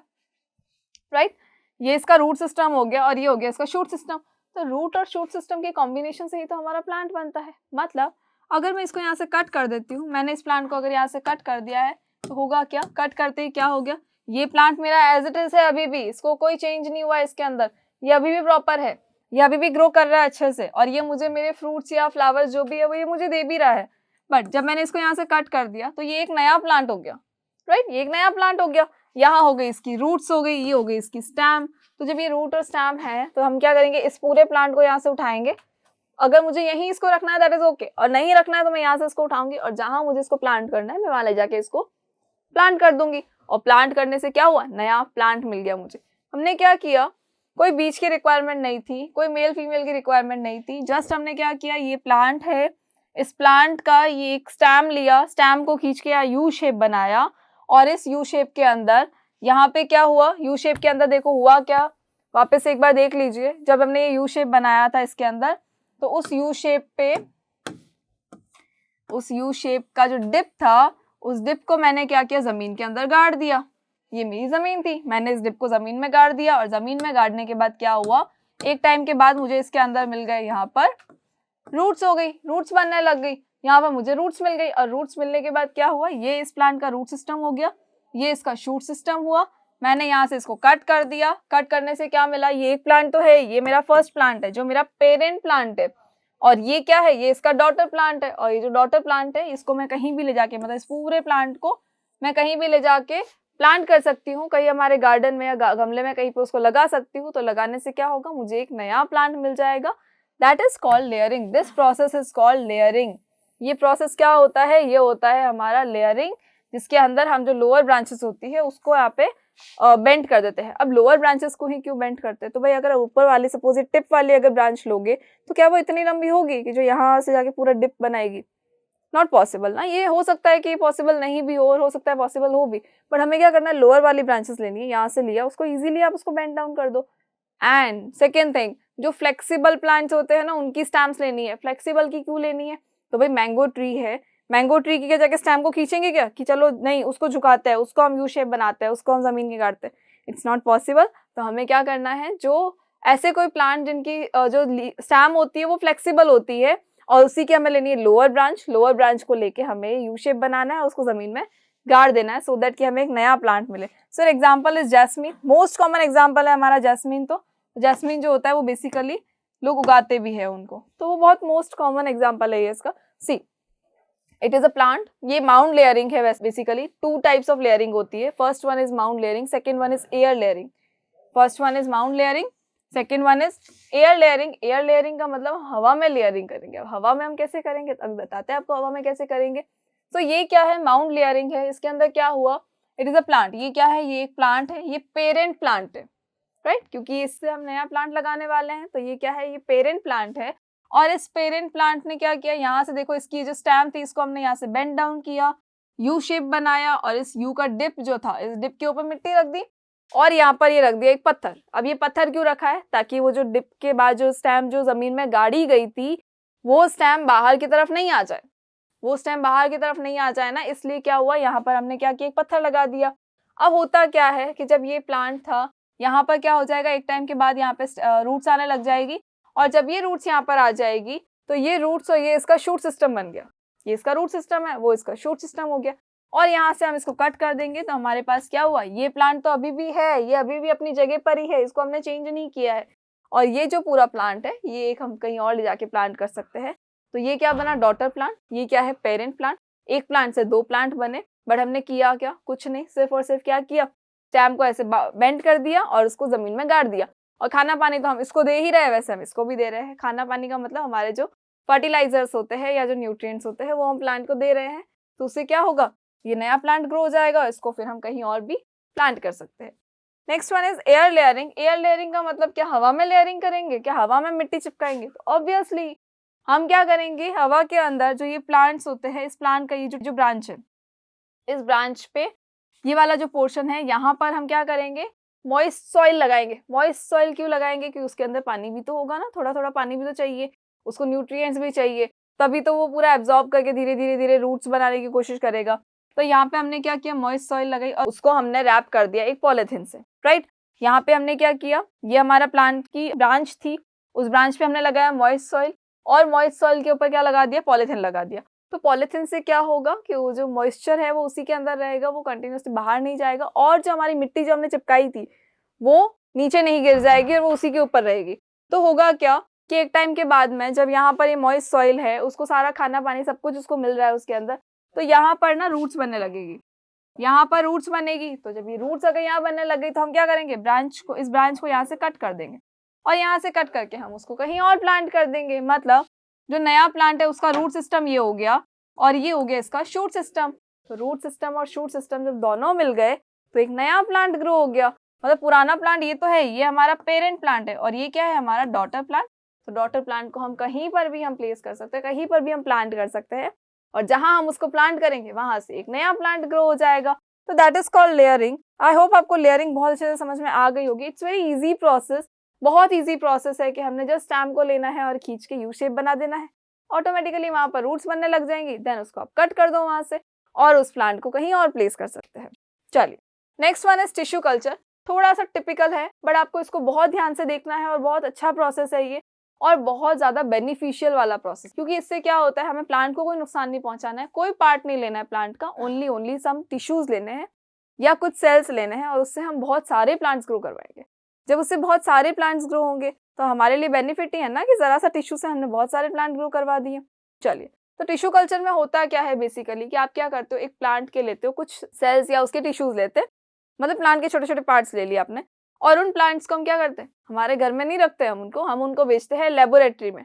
राइट? ये इसका रूट सिस्टम हो गया और ये हो गया इसका शूट सिस्टम. तो रूट और शूट सिस्टम के कॉम्बिनेशन से ही तो हमारा प्लांट बनता है. मतलब अगर मैं इसको यहाँ से कट कर देती हूँ, मैंने इस प्लांट को अगर यहाँ से कट कर दिया है, तो होगा क्या, कट करते ही क्या हो गया, ये प्लांट मेरा एज इट इज है अभी भी, इसको कोई चेंज नहीं हुआ है इसके अंदर, ये अभी भी प्रॉपर है, ये अभी भी ग्रो कर रहा है अच्छे से, और ये मुझे मेरे फ्रूट्स या फ्लावर्स जो भी है वो ये मुझे दे भी रहा है। बट जब मैंने इसको यहाँ से कट कर दिया तो ये एक नया प्लांट हो गया, राइट, ये एक नया प्लांट हो गया। यहाँ हो गई इसकी रूट्स, हो गई, ये हो गई इसकी स्टेम। तो जब ये रूट और स्टेम है तो हम क्या करेंगे, इस पूरे प्लांट को यहाँ से उठाएंगे। अगर मुझे यहीं इसको रखना है दैट इज ओके, और नहीं रखना है तो मैं यहाँ से इसको उठाऊंगी और जहां मुझे इसको प्लांट करना है मैं वहां ले जाके इसको प्लांट कर दूंगी। और प्लांट करने से क्या हुआ, नया प्लांट मिल गया मुझे। हमने क्या किया, कोई बीज की रिक्वायरमेंट नहीं थी, कोई मेल फीमेल की रिक्वायरमेंट नहीं थी, जस्ट हमने क्या किया, ये प्लांट है, इस प्लांट का ये एक स्टेम लिया, स्टेम को खींच के यहाँ यू शेप बनाया, और इस यू शेप के अंदर यहाँ पे क्या हुआ, यू शेप के अंदर देखो हुआ क्या, वापस एक बार देख लीजिए। जब हमने ये यू शेप बनाया था इसके अंदर, तो उस यू शेप पे, उस यू शेप का जो डिप था, उस डिप को मैंने क्या किया, जमीन के अंदर गाड़ दिया। ये मेरी जमीन थी, मैंने इस डिप को जमीन में गाड़ दिया, और जमीन में गाड़ने के बाद क्या हुआ, एक टाइम के बाद मुझे इसके अंदर मिल गए यहाँ पर रूट्स, हो गई, रूट्स बनने लग गई, यहाँ पर मुझे रूट्स मिल गई। और रूट्स मिलने के बाद क्या हुआ, ये इस प्लांट का रूट सिस्टम हो गया, ये इसका शूट सिस्टम हुआ। मैंने यहाँ से इसको कट कर दिया, कट करने से क्या मिला, ये एक प्लांट तो है, ये मेरा फर्स्ट प्लांट है जो मेरा पेरेंट प्लांट है, और ये क्या है, ये इसका डॉटर प्लांट है। और ये जो डॉटर प्लांट है इसको मैं कहीं भी ले जाके, मतलब इस पूरे प्लांट को मैं कहीं भी ले जाके प्लांट कर सकती हूँ, कहीं हमारे गार्डन में या गमले में कहीं पे उसको लगा सकती हूँ। तो लगाने से क्या होगा, मुझे एक नया प्लांट मिल जाएगा। That is called layering, this process is called layering. ये प्रोसेस क्या होता है, ये होता है हमारा लेयरिंग, जिसके अंदर हम जो लोअर ब्रांचेस होती है उसको यहाँ पे बेंड कर देते हैं। अब लोअर ब्रांचेस को ही क्यों बेंड करते हैं, तो भाई अगर ऊपर वाली सपोज टिप वाली अगर ब्रांच लोगे तो क्या वो इतनी लंबी होगी कि जो यहाँ से जाके पूरा डिप बनाएगी, नॉट पॉसिबल ना। ये हो सकता है कि पॉसिबल नहीं भी हो और हो सकता है पॉसिबल हो भी, बट हमें क्या करना है, लोअर वाली ब्रांचेस लेनी है, यहाँ से लिया उसको इजीली आप उसको बेंड डाउन कर दो। एंड सेकेंड थिंग, जो फ्लेक्सिबल प्लांट्स होते हैं ना उनकी स्टेम्स लेनी है। फ्लेक्सिबल की क्यों लेनी है, तो भाई मैंगो ट्री है, मैंगो ट्री की क्या जाके स्टेम को खींचेंगे क्या कि चलो नहीं उसको झुकाते हैं, उसको हम यू शेप बनाते हैं, उसको हम जमीन के गाड़ते हैं, इट्स नॉट पॉसिबल। तो हमें क्या करना है, जो ऐसे कोई प्लांट जिनकी जो स्टेम होती है वो फ्लेक्सिबल होती है और उसी की हमें लेनी है लोअर ब्रांच, लोअर ब्रांच को लेके हमें यू शेप बनाना है, उसको जमीन में गाड़ देना है सो दैट कि हमें एक नया प्लांट मिले। Sir example is jasmine, most common example है हमारा जैस्मीन। तो जैस्मीन जो होता है वो बेसिकली लोग उगाते भी है उनको, तो वो बहुत मोस्ट कॉमन एग्जाम्पल है ये इसका। See it is a plant, ये माउंड लेयरिंग है। Basically two types of layering होती है, first one is mound layering, second one is air layering. First one is mound layering, second one is air layering. Air layering का मतलब हवा में layering करेंगे। अब हवा में हम कैसे करेंगे, अभी बताते हैं आपको हवा में कैसे करेंगे। तो ये क्या है, माउंड लेयरिंग है। इसके अंदर क्या हुआ, इट इज अ प्लांट, ये क्या है, ये एक प्लांट है, ये पेरेंट प्लांट है, राइट, क्योंकि इससे हम नया प्लांट लगाने वाले हैं। तो ये क्या है, ये पेरेंट प्लांट है। और इस पेरेंट प्लांट ने क्या किया, यहाँ से देखो इसकी जो स्टेम थी इसको हमने यहाँ से बेंड डाउन किया, यू शेप बनाया, और इस यू का डिप जो था, इस डिप के ऊपर मिट्टी रख दी और यहाँ पर ये रख दिया एक पत्थर। अब ये पत्थर क्यों रखा है, ताकि वो जो डिप के बाद जो स्टेम जो जमीन में गाड़ी गई थी वो स्टेम बाहर की तरफ नहीं आ जाए, वो स्टेम बाहर की तरफ नहीं आ जाए ना, इसलिए क्या हुआ, यहाँ पर हमने क्या किया, एक पत्थर लगा दिया। अब होता क्या है कि जब ये प्लांट था यहाँ पर क्या हो जाएगा, एक टाइम के बाद यहाँ पे रूट्स आने लग जाएगी, और जब ये रूट्स यहाँ पर आ जाएगी तो ये रूट्स और ये इसका शूट सिस्टम बन गया। ये इसका रूट सिस्टम है, वो इसका शूट सिस्टम हो गया। और यहाँ से हम इसको कट कर देंगे तो हमारे पास क्या हुआ, ये प्लांट तो अभी भी है, ये अभी भी अपनी जगह पर ही है, इसको हमने चेंज नहीं किया है। और ये जो पूरा प्लांट है ये एक हम कहीं और ले जाके प्लांट कर सकते हैं। तो ये क्या बना, डॉटर प्लांट। ये क्या है, पेरेंट प्लांट। एक प्लांट से दो प्लांट बने, बट हमने किया क्या, कुछ नहीं, सिर्फ और सिर्फ क्या किया, स्टेम को ऐसे बेंड कर दिया और उसको जमीन में गाड़ दिया। और खाना पानी तो हम इसको दे ही रहे हैं, वैसे हम इसको भी दे रहे हैं। खाना पानी का मतलब हमारे जो फर्टिलाइजर्स होते हैं या जो न्यूट्रिएंट्स होते हैं वो हम प्लांट को दे रहे हैं। तो उससे क्या होगा, ये नया प्लांट ग्रो हो जाएगा, इसको फिर हम कहीं और भी प्लांट कर सकते हैं। Next one is air layering. Air layering का मतलब क्या, हवा में लेयरिंग करेंगे क्या, हवा में मिट्टी चिपकाएंगे। तो ऑब्वियसली हम क्या करेंगे, हवा के अंदर जो ये प्लांट्स होते हैं, इस प्लांट का ये जो ब्रांच है, इस ब्रांच पे ये वाला जो पोर्शन है यहाँ पर हम क्या करेंगे, मॉइस्ट सॉइल लगाएंगे। मॉइस्ट सॉइल क्यों लगाएंगे, क्योंकि उसके अंदर पानी भी तो होगा ना, थोड़ा थोड़ा पानी भी तो चाहिए, उसको न्यूट्रिएंट्स भी चाहिए, तभी तो वो पूरा एब्जॉर्ब करके धीरे धीरे धीरे रूट्स बनाने की कोशिश करेगा। तो यहाँ पे हमने क्या किया, मॉइस्ट सॉइल लगाई और उसको हमने रैप कर दिया एक पॉलिथीन से, राइट। यहाँ पे हमने क्या किया, ये हमारा प्लांट की ब्रांच थी, उस ब्रांच पे हमने लगाया मॉइस्ट सॉइल, और मॉइस्ट सॉइल के ऊपर क्या लगा दिया, पॉलिथीन लगा दिया। तो पॉलीथीन से क्या होगा कि वो जो मॉइस्चर है वो उसी के अंदर रहेगा, वो कंटिन्यूसली बाहर नहीं जाएगा, और जो हमारी मिट्टी जो हमने चिपकाई थी वो नीचे नहीं गिर जाएगी और वो उसी के ऊपर रहेगी। तो होगा क्या कि एक टाइम के बाद में जब यहाँ पर ये मॉइस्ट सॉइल है, उसको सारा खाना पानी सब कुछ उसको मिल रहा है उसके अंदर, तो यहाँ पर ना रूट्स बनने लगेगी, यहाँ पर रूट्स बनेगी। तो जब ये रूट्स अगर यहाँ बनने लग गई तो हम क्या करेंगे, इस ब्रांच को यहाँ से कट कर देंगे, और यहाँ से कट करके हम उसको कहीं और प्लांट कर देंगे। मतलब जो नया प्लांट है उसका रूट सिस्टम ये हो गया, और ये हो गया इसका शूट सिस्टम। तो रूट सिस्टम और शूट सिस्टम जब दोनों मिल गए तो एक नया प्लांट ग्रो हो गया। मतलब पुराना प्लांट ये तो है, ये हमारा पेरेंट प्लांट है, और ये क्या है, हमारा डॉटर प्लांट। तो डॉटर प्लांट को हम कहीं पर भी हम प्लेस कर सकते हैं, कहीं पर भी हम प्लांट कर सकते हैं, और जहां हम उसको प्लांट करेंगे वहां से एक नया प्लांट ग्रो हो जाएगा। तो that is called layering. I hope आपको लेयरिंग बहुत अच्छे से समझ में आ गई होगी। इट्स वेरी इजी प्रोसेस, बहुत इजी प्रोसेस है कि हमने जस्ट स्टेम को लेना है और खींच के यू शेप बना देना है, ऑटोमेटिकली वहां पर रूट्स बनने लग जाएंगी। देन उसको आप कट कर दो वहां से, और उस प्लांट को कहीं और प्लेस कर सकते हैं। चलिए, next one is tissue culture. थोड़ा सा टिपिकल है, बट आपको इसको बहुत ध्यान से देखना है, और बहुत अच्छा प्रोसेस है ये, और बहुत ज्यादा बेनिफिशियल वाला प्रोसेस, क्योंकि इससे क्या होता है, हमें प्लांट को कोई नुकसान नहीं पहुंचाना है, कोई पार्ट नहीं लेना है प्लांट का, ओनली सम टिश्यूज लेने हैं या कुछ सेल्स लेने हैं, और उससे हम बहुत सारे प्लांट्स ग्रो करवाएंगे। जब उससे बहुत सारे प्लांट्स ग्रो होंगे तो हमारे लिए बेनिफिट ही है ना, कि जरा सा टिश्यू से हमने बहुत सारे प्लांट ग्रो करवा दिए। चलिए, तो टिश्यू कल्चर में होता क्या है बेसिकली, कि आप क्या करते हो, एक प्लांट के लेते हो कुछ सेल्स या उसके टिश्यूज लेते हैं, मतलब प्लांट के छोटे छोटे पार्ट्स ले लिए आपने, और उन प्लांट्स को हम क्या करते हैं, हमारे घर में नहीं रखते हम उनको बेचते हैं लेबोरेटरी में।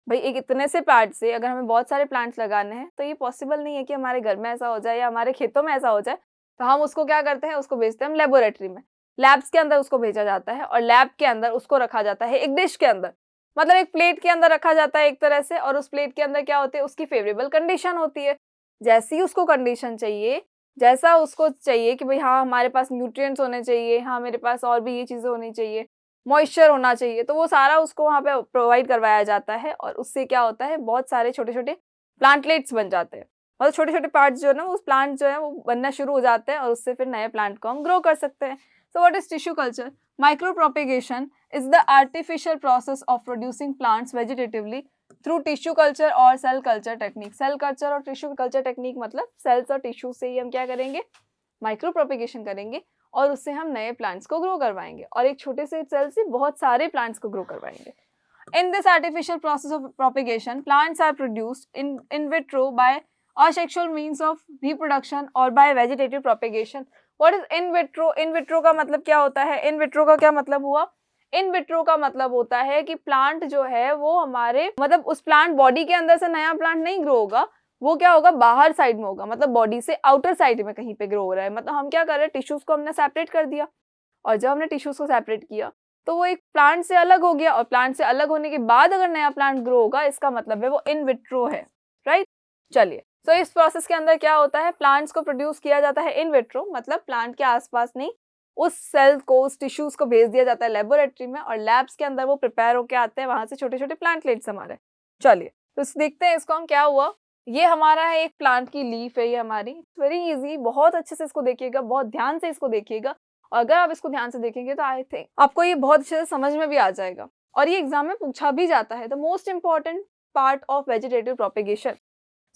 भाई एक इतने से प्लांट से अगर हमें बहुत सारे प्लांट्स लगाने हैं तो ये पॉसिबल नहीं है कि हमारे घर में ऐसा हो जाए या हमारे खेतों में ऐसा हो जाए। तो हम उसको क्या करते हैं, उसको बेचते हैं हम लेबोरेटरी में, लैब्स के अंदर उसको भेजा जाता है, और लैब के अंदर उसको रखा जाता है एक डिश के अंदर, मतलब एक प्लेट के अंदर रखा जाता है एक तरह से, और उस प्लेट के अंदर क्या होती है, उसकी फेवरेबल कंडीशन होती है। जैसी उसको कंडीशन चाहिए, जैसा उसको चाहिए कि भाई हाँ हमारे पास न्यूट्रिएंट्स होने चाहिए, हाँ मेरे पास और भी ये चीज़ें होनी चाहिए, मॉइस्चर होना चाहिए, तो वो सारा उसको वहाँ पे प्रोवाइड करवाया जाता है, और उससे क्या होता है, बहुत सारे छोटे छोटे प्लांटलेट्स बन जाते हैं, मतलब छोटे छोटे पार्ट्स जो है ना, उस प्लांट जो है वो बनना शुरू हो जाते हैं, और उससे फिर नए प्लांट को हम ग्रो कर सकते हैं। So what is tissue culture? Micro propagation is the artificial process of producing plants vegetatively through tissue culture और cell culture technique. Cell culture और टिश्यू कल्चर टेक्निक मतलब सेल्स और टिश्यू से ही हम क्या करेंगे, माइक्रो प्रोपेगेशन करेंगे, और उससे हम नए प्लांट्स को ग्रो करवाएंगे, और एक छोटे से सेल से बहुत सारे प्लांट्स को ग्रो करवाएंगे। In this artificial process of propagation, plants are produced in vitro by asexual means of reproduction or by vegetative propagation. What is in vitro? In vitro का मतलब क्या होता है? In vitro का क्या मतलब हुआ? इन विट्रो का मतलब होता है कि प्लांट जो है वो हमारे मतलब उस प्लांट बॉडी के अंदर से नया प्लांट नहीं ग्रो होगा, वो क्या होगा, बाहर साइड में होगा, मतलब बॉडी से आउटर साइड में कहीं पे ग्रो हो रहा है। मतलब हम क्या कर रहे हैं, टिश्यूज को हमने सेपरेट कर दिया, और जब हमने टिश्यूज को सेपरेट किया तो वो एक प्लांट से अलग हो गया, और प्लांट से अलग होने के बाद अगर नया प्लांट ग्रो होगा, इसका मतलब है वो इन विट्रो है, राइट। चलिए, तो इस प्रोसेस के अंदर क्या होता है, प्लांट्स को प्रोड्यूस किया जाता है इन विट्रो, मतलब प्लांट के आसपास नहीं, उस सेल को, उस टिश्यूज को भेज दिया जाता है लेबोरेटरी में, और लैब्स के अंदर वो प्रिपेयर होके आते हैं, वहां से छोटे छोटे प्लांटलेट्स हमारे। चलिए, तो देखते हैं इसको हम क्या हुआ। ये हमारा है एक प्लांट की लीफ है, ये हमारी, वेरी इजी, बहुत अच्छे से इसको देखिएगा, बहुत ध्यान से इसको देखिएगा, और अगर आप इसको ध्यान से देखेंगे तो आई थिंक आपको ये बहुत अच्छे से समझ में भी आ जाएगा, और ये एग्जाम में पूछा भी जाता है। The most important part of vegetative propagation,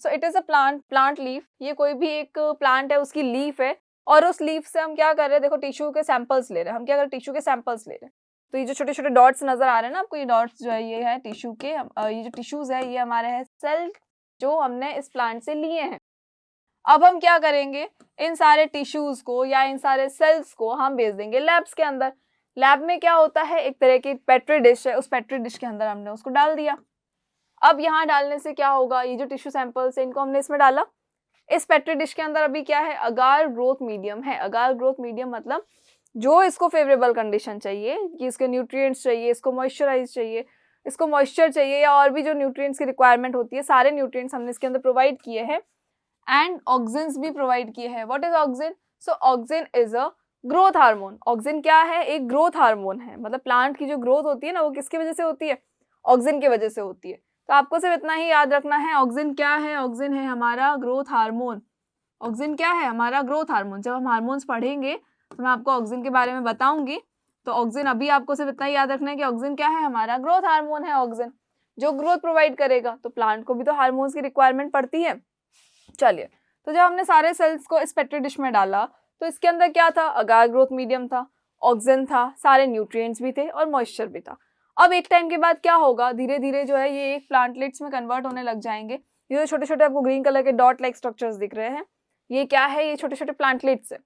so it is a plant leaf. ये कोई भी एक प्लांट है, उसकी लीफ है, और उस लीफ से हम क्या कर रहे हैं, देखो टिश्यू के सैंपल्स ले रहे हैं, हम क्या कर रहे हैं, टिश्यू के सैंपल्स ले रहे हैं। तो ये जो छोटे छोटे डॉट्स नजर आ रहे हैं ना आपको, ये डॉट्स जो है ये है टिश्यू के, ये जो टिश्यूज है ये हमारे हैं सेल जो हमने इस प्लांट से लिए हैं। अब हम क्या करेंगे, इन सारे टिश्यूज को या इन सारे सेल्स को हम भेज देंगे लैब्स के अंदर। लैब में क्या होता है, एक तरह की पेट्री डिश है, उस पेट्री डिश के अंदर हमने उसको डाल दिया। अब यहाँ डालने से क्या होगा, ये जो टिश्यू सैंपल्स है इनको हमने इसमें डाला, इस पेट्री डिश के अंदर अभी क्या है, अगार ग्रोथ मीडियम है। अगार ग्रोथ मीडियम मतलब जो इसको फेवरेबल कंडीशन चाहिए, कि इसके न्यूट्रिएंट्स चाहिए, इसको मॉइस्चराइज चाहिए, इसको मॉइस्चर चाहिए, या और भी जो न्यूट्रिएंट्स की रिक्वायरमेंट होती है, सारे न्यूट्रिएंट्स हमने इसके अंदर प्रोवाइड किए हैं, एंड ऑक्सिन्स भी प्रोवाइड किए हैं। What is auxin? So auxin is a growth hormone. Auxin क्या है, एक ग्रोथ हार्मोन है, मतलब प्लांट की जो ग्रोथ होती है ना, वो किसकी वजह से होती है, ऑक्सिन की वजह से होती है। तो आपको सिर्फ इतना ही याद रखना है, ऑक्सिन क्या है, ऑक्सिन है हमारा ग्रोथ हार्मोन। ऑक्सिन क्या है, हमारा ग्रोथ हार्मोन। जब हम हार्मोन्स पढ़ेंगे तो मैं आपको ऑक्सिन के बारे में बताऊंगी। तो ऑक्सिन अभी आपको सिर्फ इतना ही याद रखना है कि ऑक्सिन क्या है, हमारा ग्रोथ हार्मोन है। ऑक्सिन जो ग्रोथ प्रोवाइड करेगा, तो प्लांट को भी तो हार्मोन्स की रिक्वायरमेंट पड़ती है। चलिए, तो जब हमने सारे सेल्स को इस पेट्री डिश में डाला तो इसके अंदर क्या था, अगार ग्रोथ मीडियम था, ऑक्सीजन था, सारे न्यूट्रिएंट्स भी थे और मॉइस्चर भी था। अब एक टाइम के बाद क्या होगा, धीरे धीरे जो है ये एक प्लांटलेट्स में कन्वर्ट होने लग जाएंगे। ये जो छोटे छोटे आपको ग्रीन कलर के डॉट लाइक स्ट्रक्चर्स दिख रहे हैं, ये क्या है, ये छोटे छोटे प्लांटलेट्स है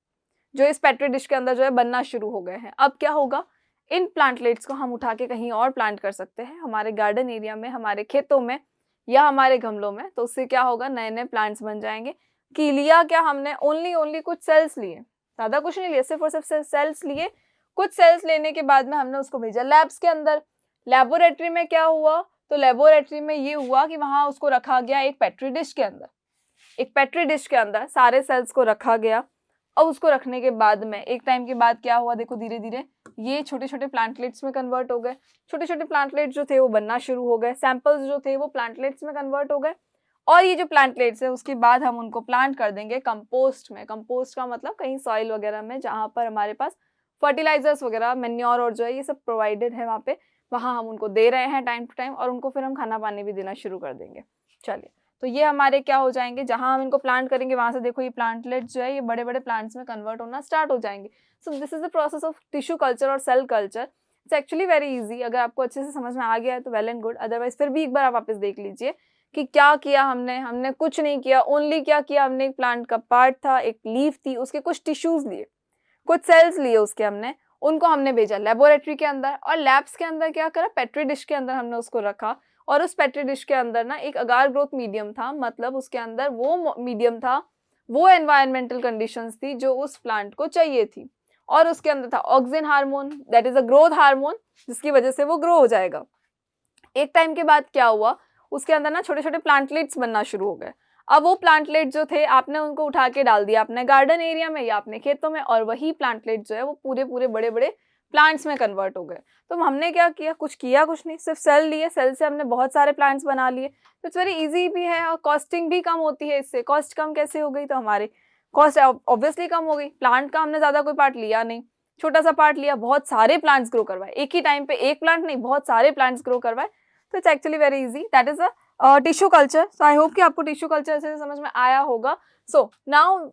जो इस पेट्री डिश के अंदर जो है बनना शुरू हो गए हैं। अब क्या होगा, इन प्लांटलेट्स को हम उठा के कहीं और प्लांट कर सकते हैं, हमारे गार्डन एरिया में, हमारे खेतों में या हमारे गमलों में। तो उससे क्या होगा, नए नए प्लांट्स बन जाएंगे। कि लिया क्या हमने, ओनली कुछ सेल्स लिए, ज़्यादा कुछ नहीं लिए, सिर्फ और सिर्फ सेल्स लिए। कुछ सेल्स लेने के बाद में हमने उसको भेजा लैब्स के अंदर। लेबोरेटरी में क्या हुआ, तो लेबोरेटरी में ये हुआ कि वहाँ उसको रखा गया एक पेट्री डिश के अंदर। एक पेट्री डिश के अंदर सारे सेल्स को रखा गया और उसको रखने के बाद में एक टाइम के बाद क्या हुआ, देखो धीरे धीरे ये छोटे छोटे प्लांटलेट्स में कन्वर्ट हो गए। छोटे छोटे प्लांटलेट्स जो थे वो बनना शुरू हो गए, सैंपल्स जो थे वो प्लांटलेट्स में कन्वर्ट हो गए। और ये जो प्लांटलेट्स है उसके बाद हम उनको प्लांट कर देंगे कंपोस्ट में। कंपोस्ट का मतलब कहीं सॉइल वगैरह में जहाँ पर हमारे पास फर्टिलाइजर्स वगैरह, मेन्योर और जो है ये सब प्रोवाइडेड है वहाँ पे, वहाँ हम उनको दे रहे हैं टाइम टू टाइम, और उनको फिर हम खाना पानी भी देना शुरू कर देंगे। चलिए, तो ये हमारे क्या हो जाएंगे, जहाँ हम इनको प्लांट करेंगे वहाँ से देखो ये प्लांटलेट्स जो है ये बड़े बड़े प्लांट्स में कन्वर्ट होना स्टार्ट हो जाएंगे। So this is the process of tissue culture और cell culture. It's actually very easy. अगर आपको अच्छे से समझ में आ गया है तो वेल एंड गुड, अदरवाइज फिर भी एक बार आप वापस देख लीजिए कि क्या किया हमने कुछ नहीं किया। ओनली क्या किया हमने, एक प्लांट का पार्ट था, एक लीफ थी, उसके कुछ टिश्यूज लिए, कुछ सेल्स लिए उसके, उनको हमने भेजा लेबोरेटरी के अंदर, और लैब्स के अंदर क्या करा, पेट्री डिश के अंदर हमने उसको रखा। और उस पेट्री डिश के अंदर ना एक अगार ग्रोथ मीडियम था, मतलब उसके अंदर वो मीडियम था, वो एनवायरमेंटल कंडीशंस थी जो उस प्लांट को चाहिए थी। और उसके अंदर था oxygen hormone, that is a growth hormone, जिसकी वजह से वो ग्रो हो जाएगा। एक टाइम के बाद क्या हुआ, उसके अंदर ना छोटे छोटे प्लांटलेट्स बनना शुरू हो गए। अब वो प्लांटलेट जो थे आपने उनको उठा के डाल दिया अपने गार्डन एरिया में या अपने खेतों में, और वही प्लांटलेट जो है वो पूरे पूरे बड़े बड़े प्लांट्स में कन्वर्ट हो गए। तो हमने क्या किया, कुछ नहीं, सिर्फ सेल लिए, सेल से हमने बहुत सारे प्लांट्स बना लिए। तो इट्स वेरी इजी भी है और कॉस्टिंग भी कम होती है इससे। कॉस्ट कम कैसे हो गई, तो हमारे कॉस्ट ऑब्वियसली कम हो गई। प्लांट का हमने ज़्यादा कोई पार्ट लिया नहीं, छोटा सा पार्ट लिया, बहुत सारे प्लांट्स ग्रो करवाए एक ही टाइम पे, एक प्लांट नहीं बहुत सारे प्लांट्स ग्रो करवाए। तो it's actually very easy, that is a tissue culture. So I hope कि आपको टिश्यू कल्चर से समझ में आया होगा। So now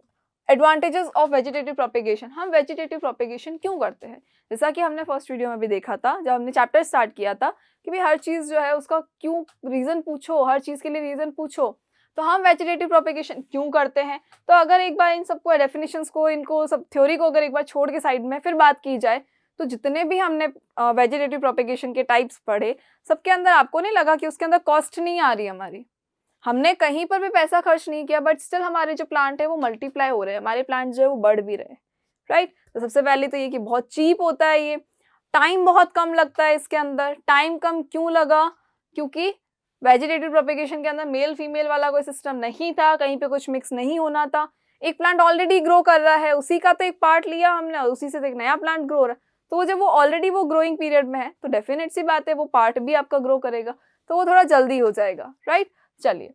advantages of vegetative propagation. हम वेजिटेटिव प्रोपेगेशन क्यों करते हैं, जैसा कि हमने फर्स्ट वीडियो में भी देखा था जब हमने चैप्टर स्टार्ट किया था कि भाई हर चीज़ जो है उसका क्यों रीज़न पूछो, हर चीज़ के लिए रीज़न पूछो। तो हम वेजिटेटिव प्रोपेगेशन क्यों करते हैं, तो अगर एक बार इन सबको डेफिनेशंस को, इनको सब थ्योरी को अगर एक बार छोड़ के साइड में फिर बात की जाए, तो जितने भी हमने वेजिटेटिव प्रोपेगेशन के टाइप्स पढ़े, सबके अंदर आपको नहीं लगा कि उसके अंदर कॉस्ट नहीं आ रही हमारी, हमने कहीं पर भी पैसा खर्च नहीं किया, बट स्टिल हमारे जो प्लांट है वो मल्टीप्लाई हो रहे हैं, हमारे प्लांट जो है वो बढ़ भी रहे हैं, राइट। तो सबसे पहले तो ये कि बहुत चीप होता है, ये टाइम बहुत कम लगता है इसके अंदर। टाइम कम क्यों लगा, क्योंकि वेजिटेटिव प्रोपेगेशन के अंदर मेल फीमेल वाला कोई सिस्टम नहीं था, कहीं पे कुछ मिक्स नहीं होना था। एक प्लांट ऑलरेडी ग्रो कर रहा है, उसी का तो एक पार्ट लिया हमने और उसी से एक नया प्लांट ग्रो हो रहा है। तो जब वो ऑलरेडी वो ग्रोइंग पीरियड में है तो डेफिनेट सी बात है वो पार्ट भी आपका ग्रो करेगा, तो वो थोड़ा जल्दी हो जाएगा, राइट। चलिए,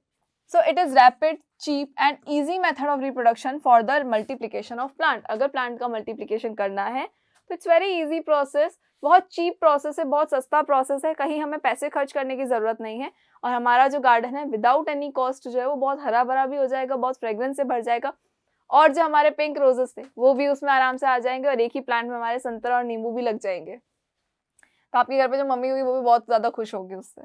so it is rapid, cheap and easy method of reproduction for the multiplication of plant. अगर प्लांट का मल्टीप्लिकेशन करना है तो इट्स वेरी इजी प्रोसेस, बहुत चीप प्रोसेस है, बहुत सस्ता प्रोसेस है, कहीं हमें पैसे खर्च करने की ज़रूरत नहीं है। और हमारा जो गार्डन है विदाउट एनी कॉस्ट जो है वो बहुत हरा भरा भी हो जाएगा, बहुत फ्रेग्रेंस से भर जाएगा, और जो हमारे पिंक रोजेस थे वो भी उसमें आराम से आ जाएंगे, और एक ही प्लांट में हमारे संतरा और नींबू भी लग जाएंगे। तो आपके घर पे जो मम्मी होगी वो भी बहुत ज़्यादा खुश होगी उससे।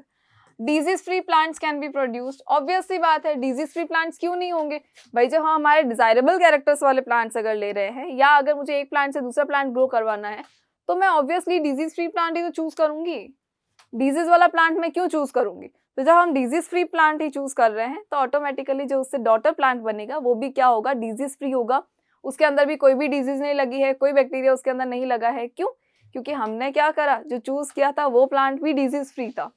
Disease free plants can be produced, obvious सी बात है, डिजीज फ्री प्लांट्स क्यों नहीं होंगे भाई। जब हम हमारे डिजायरेबल कैरेक्टर्स वाले प्लांट्स अगर ले रहे हैं, या अगर मुझे एक प्लांट से दूसरा प्लांट ग्रो करवाना है, तो मैं ऑब्वियसली डिजीज फ्री प्लांट ही तो चूज करूंगी। डिजीज वाला प्लांट मैं क्यों चूज करूंगी, तो जब हम डिजीज फ्री प्लांट ही चूज कर रहे हैं तो ऑटोमेटिकली जो उससे डॉटर प्लांट बनेगा वो भी क्या होगा, डिजीज फ्री होगा। उसके अंदर भी कोई भी डिजीज नहीं लगी है, कोई बैक्टीरिया उसके अंदर नहीं लगा है। क्यों, क्योंकि हमने क्या करा, जो चूज किया था वो प्लांट भी डिजीज फ्री था।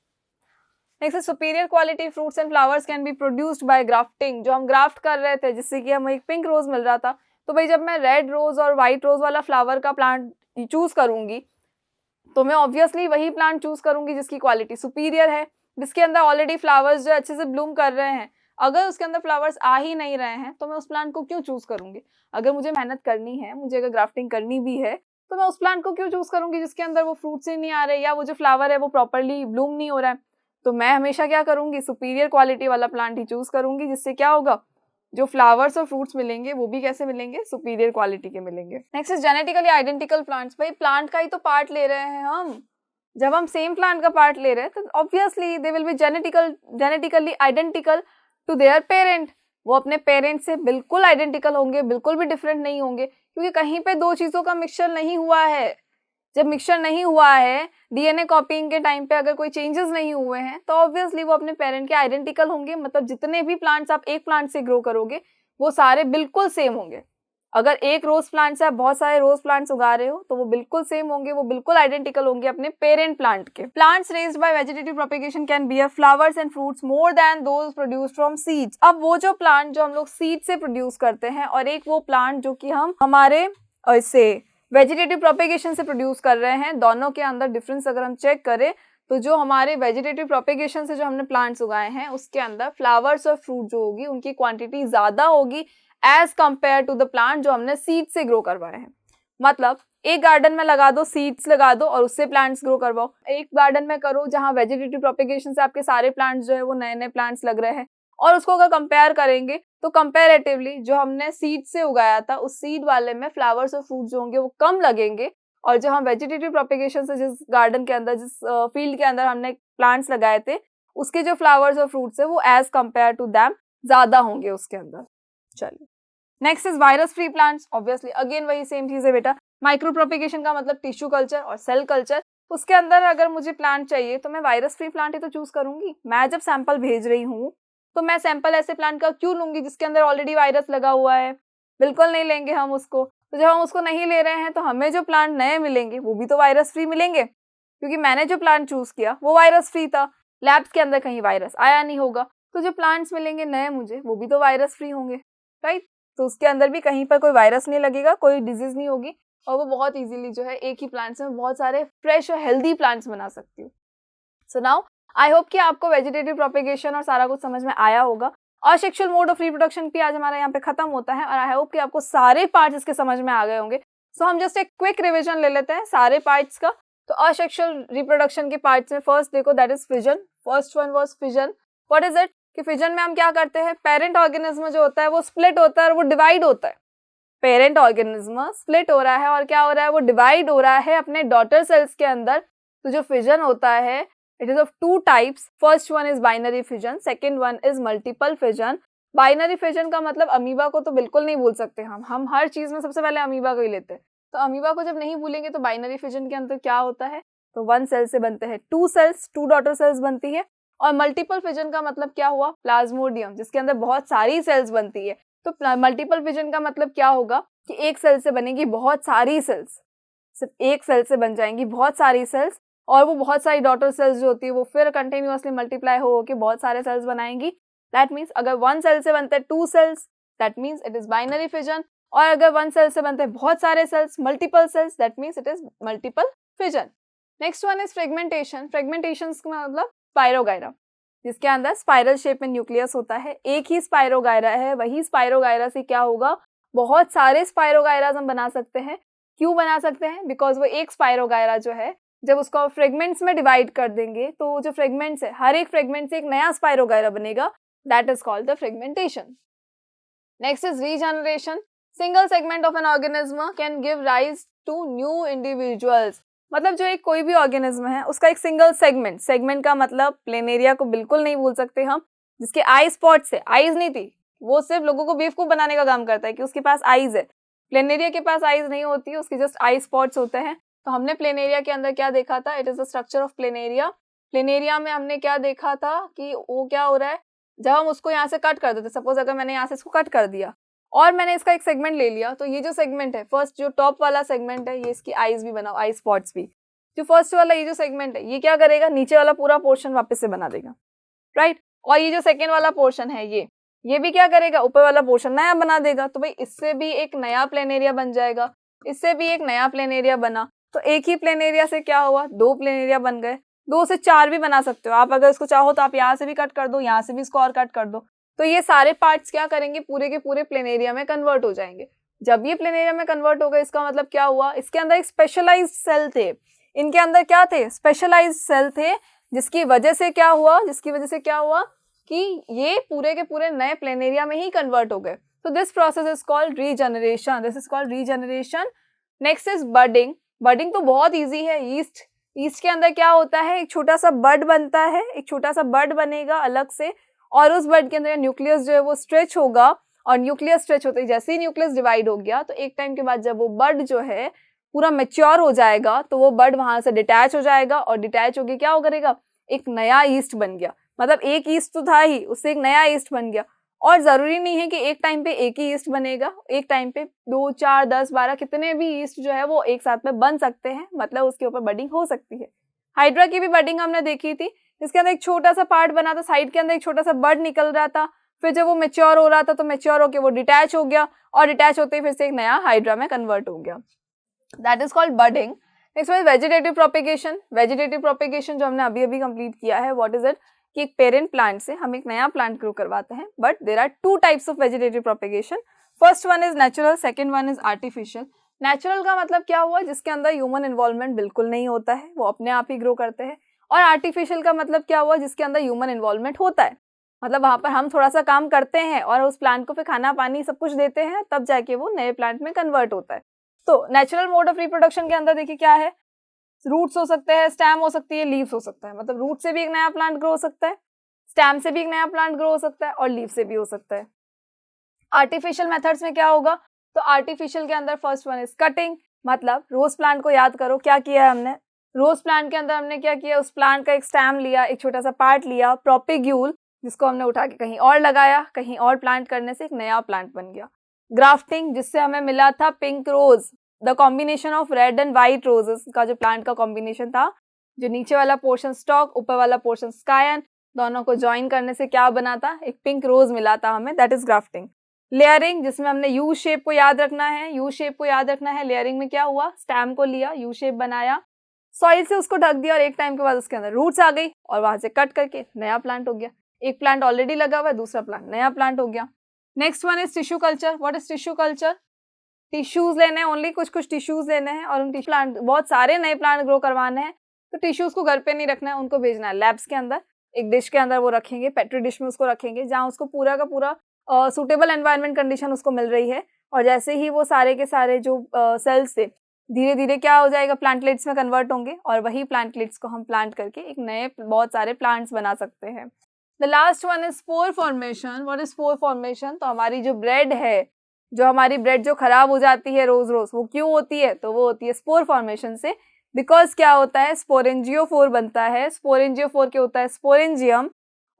Next, superior quality fruits and flowers can be produced by grafting. जो हम ग्राफ्ट कर रहे थे जिससे कि हमें एक पिंक रोज मिल रहा था, तो भाई जब मैं रेड रोज और व्हाइट रोज वाला फ्लावर का प्लांट चूज करूंगी तो मैं ऑब्वियसली वही प्लांट चूज करूंगी जिसकी क्वालिटी सुपीरियर है, जिसके अंदर ऑलरेडी फ्लावर्स जो अच्छे से ब्लूम कर रहे हैं। अगर उसके अंदर फ्लावर्स आ ही नहीं रहे हैं तो मैं उस प्लांट को क्यों चूज करूंगी। अगर मुझे मेहनत करनी है, मुझे अगर ग्राफ्टिंग करनी भी है, तो मैं उस प्लांट को क्यों चूज करूंगी जिसके अंदर वो फ्रूट्स ही नहीं आ रहे, या वो जो फ्लावर है वो प्रॉपरली ब्लूम नहीं हो रहा है। तो मैं हमेशा क्या करूंगी, सुपीरियर क्वालिटी वाला प्लांट ही चूज करूंगी, जिससे क्या होगा, जो फ्लावर्स और फ्रूट्स मिलेंगे वो भी कैसे मिलेंगे, सुपीरियर क्वालिटी के मिलेंगे। Next is genetically identical plants. भाई प्लांट का ही तो पार्ट ले रहे हैं हम, जब हम सेम प्लांट का पार्ट ले रहे हैं तो obviously they will be genetically identical to their parent. वो अपने पेरेंट से बिल्कुल आइडेंटिकल होंगे, बिल्कुल भी डिफरेंट नहीं होंगे, क्योंकि कहीं पे दो चीजों का मिक्सचर नहीं हुआ है। जब मिक्सचर नहीं हुआ है, डीएनए कॉपिंग के टाइम पे अगर कोई चेंजेस नहीं हुए हैं तो ऑब्वियसली वो अपने पेरेंट के आइडेंटिकल होंगे। मतलब जितने भी प्लांट्स आप एक प्लांट से ग्रो करोगे वो सारे बिल्कुल सेम होंगे। अगर एक रोज प्लांट से आप बहुत सारे रोज प्लांट्स उगा रहे हो तो वो बिल्कुल सेम होंगे, वो बिल्कुल आइडेंटिकल होंगे अपने पेरेंट प्लांट के। Plants raised bye vegetative propagation can bear flowers and fruits more than those produced from seeds. अब वो जो प्लांट जो हम लोग सीड से प्रोड्यूस करते हैं और एक वो प्लांट जो कि हम हमारे ऐसे वेजिटेटिव प्रोपेगेशन से प्रोड्यूस कर रहे हैं, दोनों के अंदर डिफरेंस अगर हम चेक करें तो जो हमारे वेजिटेटिव प्रोपेगेशन से जो हमने प्लांट्स उगाए हैं उसके अंदर फ्लावर्स और फ्रूट जो होगी उनकी क्वांटिटी ज्यादा होगी as compare to the plant जो हमने सीड से ग्रो करवाए हैं। मतलब एक गार्डन में लगा दो, सीड्स लगा दो और उससे प्लांट्स ग्रो करवाओ। एक गार्डन में करो जहाँ वेजिटेटिव प्रोपेगेशन से आपके सारे प्लांट्स जो है वो नए नए प्लांट्स लग रहे हैं, और उसको अगर कंपेयर करेंगे तो कंपेरेटिवली जो हमने सीड से उगाया था उस सीड वाले में फ्लावर्स और फ्रूट जो होंगे वो कम लगेंगे, और जो हम वेजिटेटिव प्रोपेगेशन से जिस गार्डन के अंदर, जिस फील्ड के अंदर हमने प्लांट्स लगाए थे, उसके जो फ्लावर्स और फ्रूट्स है वो एज कंपेयर टू दैम ज्यादा होंगे उसके अंदर। चलिए next is virus free plants. Obviously again वही सेम चीज है बेटा। माइक्रो प्रोपेगेशन का मतलब टिश्यू कल्चर और सेल कल्चर। उसके अंदर अगर मुझे प्लांट चाहिए तो मैं वायरस फ्री प्लांट ही तो चूज करूंगी। मैं जब सैंपल भेज रही हूँ तो मैं सैंपल ऐसे प्लांट का क्यों लूंगी जिसके अंदर ऑलरेडी वायरस लगा हुआ है? बिल्कुल नहीं लेंगे हम उसको। तो जब हम उसको नहीं ले रहे हैं तो हमें जो प्लांट नए मिलेंगे वो भी तो वायरस फ्री मिलेंगे, क्योंकि मैंने जो प्लांट चूज किया वो वायरस फ्री था। लैब्स के अंदर कहीं वायरस आया नहीं होगा, तो जो प्लांट्स मिलेंगे नए मुझे वो भी तो वायरस फ्री होंगे, राइट। तो उसके अंदर भी कहीं पर कोई वायरस नहीं लगेगा, कोई डिजीज नहीं होगी, और वो बहुत इजीली जो है एक ही प्लांट से बहुत सारे फ्रेश और हेल्दी प्लांट्स बना सकती हूँ। सो नाउ आई होप कि आपको वेजिटेटिव प्रोपेगेशन और सारा कुछ समझ में आया होगा। और सेक्सुअल मोड ऑफ रिप्रोडक्शन भी आज हमारा यहाँ पे खत्म होता है, और आई होप कि आपको सारे पार्ट्स इसके समझ में आ गए होंगे। सो हम जस्ट एक क्विक रिविजन ले लेते हैं सारे पार्ट्स का। तो असेक्सुअल रिप्रोडक्शन के पार्ट्स में फर्स्ट देखो, that is fission. First one was fission. What is it? कि फिजन में हम क्या करते हैं, पेरेंट ऑर्गेनिज्म जो होता है वो स्प्लिट होता है और वो डिवाइड होता है। पेरेंट ऑर्गेनिज्म स्प्लिट हो रहा है और क्या हो रहा है, वो डिवाइड हो रहा है अपने डॉटर सेल्स के अंदर। तो जो फिजन होता है it is of two types. First one is binary fission, second one is multiple fission. Binary fission का मतलब अमीबा को तो बिल्कुल नहीं भूल सकते हम हर चीज में सबसे पहले अमीबा को ही लेते हैं। तो अमीबा को जब नहीं भूलेंगे तो बाइनरी फिजन के अंदर क्या होता है, तो वन सेल से बनते हैं two cells, two daughter cells बनती है। और मल्टीपल फिजन का मतलब क्या हुआ, प्लाज्मोडियम, जिसके अंदर बहुत सारी सेल्स बनती है। तो मल्टीपल फिजन का मतलब क्या होगा कि एक सेल से बनेगी बहुत सारी सेल्स, सिर्फ एक सेल से बन जाएंगी बहुत सारी सेल्स, और वो बहुत सारी डॉटर सेल्स जो होती है वो फिर कंटिन्यूअसली मल्टीप्लाई हो के बहुत सारे सेल्स बनाएंगी। दैट मीन्स अगर वन सेल से बनते हैं two cells, that means it is binary fission. और अगर वन सेल से बनते हैं बहुत सारे cells, multiple cells, that means it is multiple fission. Next one is fragmentation. Fragmentation का मतलब स्पाइरोगायरा, जिसके अंदर स्पाइरल शेप में न्यूक्लियस होता है। एक ही स्पाइरोगायरा है, वही स्पाइरोगायरा से क्या होगा, बहुत सारे स्पाइरोगायरास हम बना सकते हैं। क्यों बना सकते हैं? बिकॉज वो एक स्पाइरोगायरा जो है जब उसको फ्रेगमेंट्स में डिवाइड कर देंगे तो जो फ्रेगमेंट्स है हर एक फ्रेगमेंट से एक नया स्पाइरोगायरा बनेगा, that is called the fragmentation. Next is regeneration. Single segment of an organism can give rise to new individuals. मतलब जो एक कोई भी ऑर्गेनिज्म है उसका एक सिंगल सेगमेंट, सेगमेंट का मतलब प्लेनेरिया को बिल्कुल नहीं भूल सकते हम, जिसके आई स्पॉट्स है, आईज नहीं थी, वो सिर्फ लोगों को बेवकूफ बनाने का काम करता है कि उसके पास आईज है। प्लेनेरिया के पास आईज नहीं होती है, उसके जस्ट आई स्पॉट्स होते हैं। तो हमने प्लेनेरिया के अंदर क्या देखा था, it is the structure of planaria. Planaria में हमने क्या देखा था कि वो क्या हो रहा है, जब हम उसको यहाँ से कट कर देते, सपोज अगर मैंने यहाँ से इसको कट कर दिया और मैंने इसका एक सेगमेंट ले लिया, तो ये जो सेगमेंट है फर्स्ट, जो टॉप वाला सेगमेंट है, ये इसकी आईज भी बनाओ, आई स्पॉट्स भी। जो फर्स्ट वाला ये जो सेगमेंट है ये क्या करेगा, नीचे वाला पूरा पोर्शन वापस से बना देगा, राइट। और ये जो सेकेंड वाला पोर्शन है ये भी क्या करेगा, ऊपर वाला पोर्शन नया बना देगा। तो भाई इससे भी एक नया प्लेनेरिया बन जाएगा, इससे भी एक नया प्लेनेरिया बना। तो एक ही प्लेनेरिया से क्या हुआ, दो प्लेनेरिया बन गए। दो से चार भी बना सकते हो आप, अगर इसको चाहो तो आप यहाँ से भी कट कर दो, यहाँ से भी इसको और कट कर दो। तो ये सारे पार्ट्स क्या करेंगे, पूरे के पूरे प्लेनेरिया में कन्वर्ट हो जाएंगे। जब ये प्लेनेरिया में कन्वर्ट हो गए, इसका मतलब क्या हुआ, इसके अंदर एक स्पेशलाइज्ड सेल थे। इनके अंदर क्या थे, स्पेशलाइज्ड सेल थे, जिसकी वजह से क्या हुआ कि ये पूरे के पूरे नए प्लेनेरिया में ही कन्वर्ट हो गए। तो this process is called regeneration, this is called regeneration. Next is budding. Budding तो बहुत ईजी है। ईस्ट के अंदर क्या होता है, एक छोटा सा बड बनता है, एक छोटा सा बड बनेगा अलग से, और उस बड के अंदर न्यूक्लियस जो है वो स्ट्रेच होगा, और न्यूक्लियस स्ट्रेच होते ही जैसे ही न्यूक्लियस डिवाइड हो गया तो एक टाइम के बाद जब वो बड जो है पूरा मैच्योर हो जाएगा तो वो बड वहां से डिटैच हो जाएगा, और डिटैच होके क्या हो करेगा, एक नया ईस्ट बन गया। मतलब एक ईस्ट तो था ही, उससे एक नया ईस्ट बन गया। और जरूरी नहीं है कि एक टाइम पे एक ही ईस्ट बनेगा, एक टाइम पे 2, 4, 10, 12 कितने भी ईस्ट जो है वो एक साथ में बन सकते हैं, मतलब उसके ऊपर बडिंग हो सकती है। हाइड्रा की भी बडिंग हमने देखी थी, इसके अंदर एक छोटा सा पार्ट बना था, साइड के अंदर एक छोटा सा बड निकल रहा था, फिर जब वो मैच्योर हो रहा था तो मैच्योर होकर वो डिटैच हो गया, और डिटैच होते ही फिर से एक नया हाइड्रा में कन्वर्ट हो गया। That is called budding. Next is vegetative propagation. Vegetative propagation जो हमने अभी अभी कंप्लीट किया है, व्हाट इज इट, कि एक पेरेंट प्लांट से हम एक नया प्लांट ग्रो करवाते हैं। But there are 2 types of vegetative propagation. First one is natural, second one is artificial. Natural का मतलब क्या हुआ, जिसके अंदर ह्यूमन इन्वॉल्वमेंट बिल्कुल नहीं होता है, वो अपने आप ही ग्रो करते हैं। और आर्टिफिशियल का मतलब क्या हुआ, जिसके अंदर ह्यूमन इन्वॉल्वमेंट होता है, मतलब वहां पर हम थोड़ा सा काम करते हैं और उस प्लांट को फिर खाना पानी सब कुछ देते हैं, तब जाके वो नए प्लांट में कन्वर्ट होता है। तो नेचुरल मोड ऑफ रिप्रोडक्शन के अंदर देखिए क्या है, रूट्स हो सकते हैं, स्टेम हो सकती है, लीव्स हो सकता है। मतलब रूट से भी एक नया प्लांट ग्रो हो सकता है, स्टेम से भी एक नया प्लांट ग्रो हो सकता है, और लीव से भी हो सकता है। आर्टिफिशियल मेथड्स में क्या होगा, तो आर्टिफिशियल के अंदर फर्स्ट वन इज कटिंग। मतलब रोज प्लांट को याद करो, क्या किया है हमने, रोज प्लांट के अंदर हमने क्या किया, उस प्लांट का एक स्टेम लिया, एक छोटा सा पार्ट लिया, प्रोपेग्यूल, जिसको हमने उठा के कहीं और लगाया, कहीं और प्लांट करने से एक नया प्लांट बन गया। ग्राफ्टिंग, जिससे हमें मिला था pink rose, the combination of red and white roses का जो प्लांट का कॉम्बिनेशन था, जो नीचे वाला पोर्शन स्टॉक, ऊपर वाला पोर्शन स्कायन, दोनों को ज्वाइन करने से क्या बना था, एक पिंक रोज मिला था हमें, दैट इज ग्राफ्टिंग। लेयरिंग, जिसमें हमने यू शेप को याद रखना है, यू शेप को याद रखना है। लेयरिंग में क्या हुआ, स्टेम को लिया, यू शेप बनाया, सॉइल से उसको ढक दिया, और एक टाइम के बाद उसके अंदर रूट्स आ गई, और वहां से कट करके नया प्लांट हो गया। एक प्लांट ऑलरेडी लगा हुआ है, दूसरा प्लांट नया प्लांट हो गया। Next one is tissue culture. What is tissue culture, tissues लेने हैं, ओनली कुछ टिश्यूज लेने हैं, और उन प्लांट बहुत सारे नए प्लांट ग्रो करवाने हैं। तो टिश्यूज को घर पे नहीं रखना है, उनको भेजना है लैब्स के अंदर, एक डिश के अंदर वो रखेंगे, पेट्री डिश में उसको रखेंगे, जहाँ उसको पूरा का पूरा सूटेबल एनवायरनमेंट कंडीशन उसको मिल रही है। और जैसे ही वो सारे के सारे जो सेल्स थे धीरे धीरे क्या हो जाएगा, प्लांटलेट्स में कन्वर्ट होंगे, और वही प्लांटलेट्स को हम प्लांट करके एक नए बहुत सारे प्लांट्स बना सकते हैं। The last one is spore formation. What is spore formation, तो हमारी जो ब्रेड है, जो हमारी ब्रेड जो खराब हो जाती है रोज रोज, वो क्यों होती है, तो वो होती है स्पोर फॉर्मेशन से। बिकॉज क्या होता है, स्पोरेंजियोफोर बनता है, स्पोरेंजियोफोर क्या होता है, स्पोरेंजियम,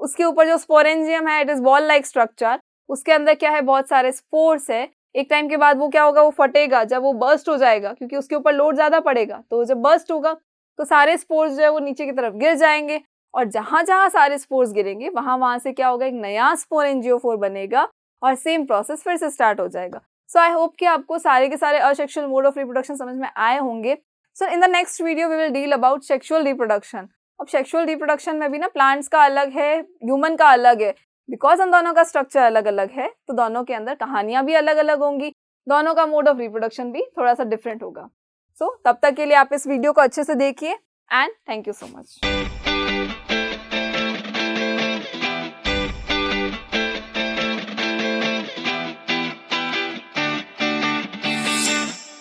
उसके ऊपर जो स्पोरेंजियम है it is ball like structure, उसके अंदर क्या है, बहुत सारे स्पोर्स है। एक टाइम के बाद वो क्या होगा, वो फटेगा, जब वो बर्स्ट हो जाएगा, क्योंकि उसके ऊपर लोड ज्यादा पड़ेगा, तो जब बर्स्ट होगा तो सारे स्पोर्स जो है वो नीचे की तरफ गिर जाएंगे, और जहां जहां सारे स्पोर्स गिरेंगे वहां से क्या होगा, एक नया स्पोरेंजियोफोर बनेगा, और सेम प्रोसेस फिर से स्टार्ट हो जाएगा। सो आई होप कि आपको सारे के सारे असेक्सुअल मोड ऑफ रिप्रोडक्शन समझ में आए होंगे। So in the next video we will deal about sexual reproduction. अब सेक्सुअल रिप्रोडक्शन में भी ना प्लांट्स का अलग है, ह्यूमन का अलग है, बिकॉज हम दोनों का स्ट्रक्चर अलग अलग है, तो दोनों के अंदर कहानियां भी अलग अलग होंगी, दोनों का मोड ऑफ रिप्रोडक्शन भी थोड़ा सा डिफरेंट होगा। सो तब तक के लिए आप इस वीडियो को अच्छे से देखिए, and thank you so much.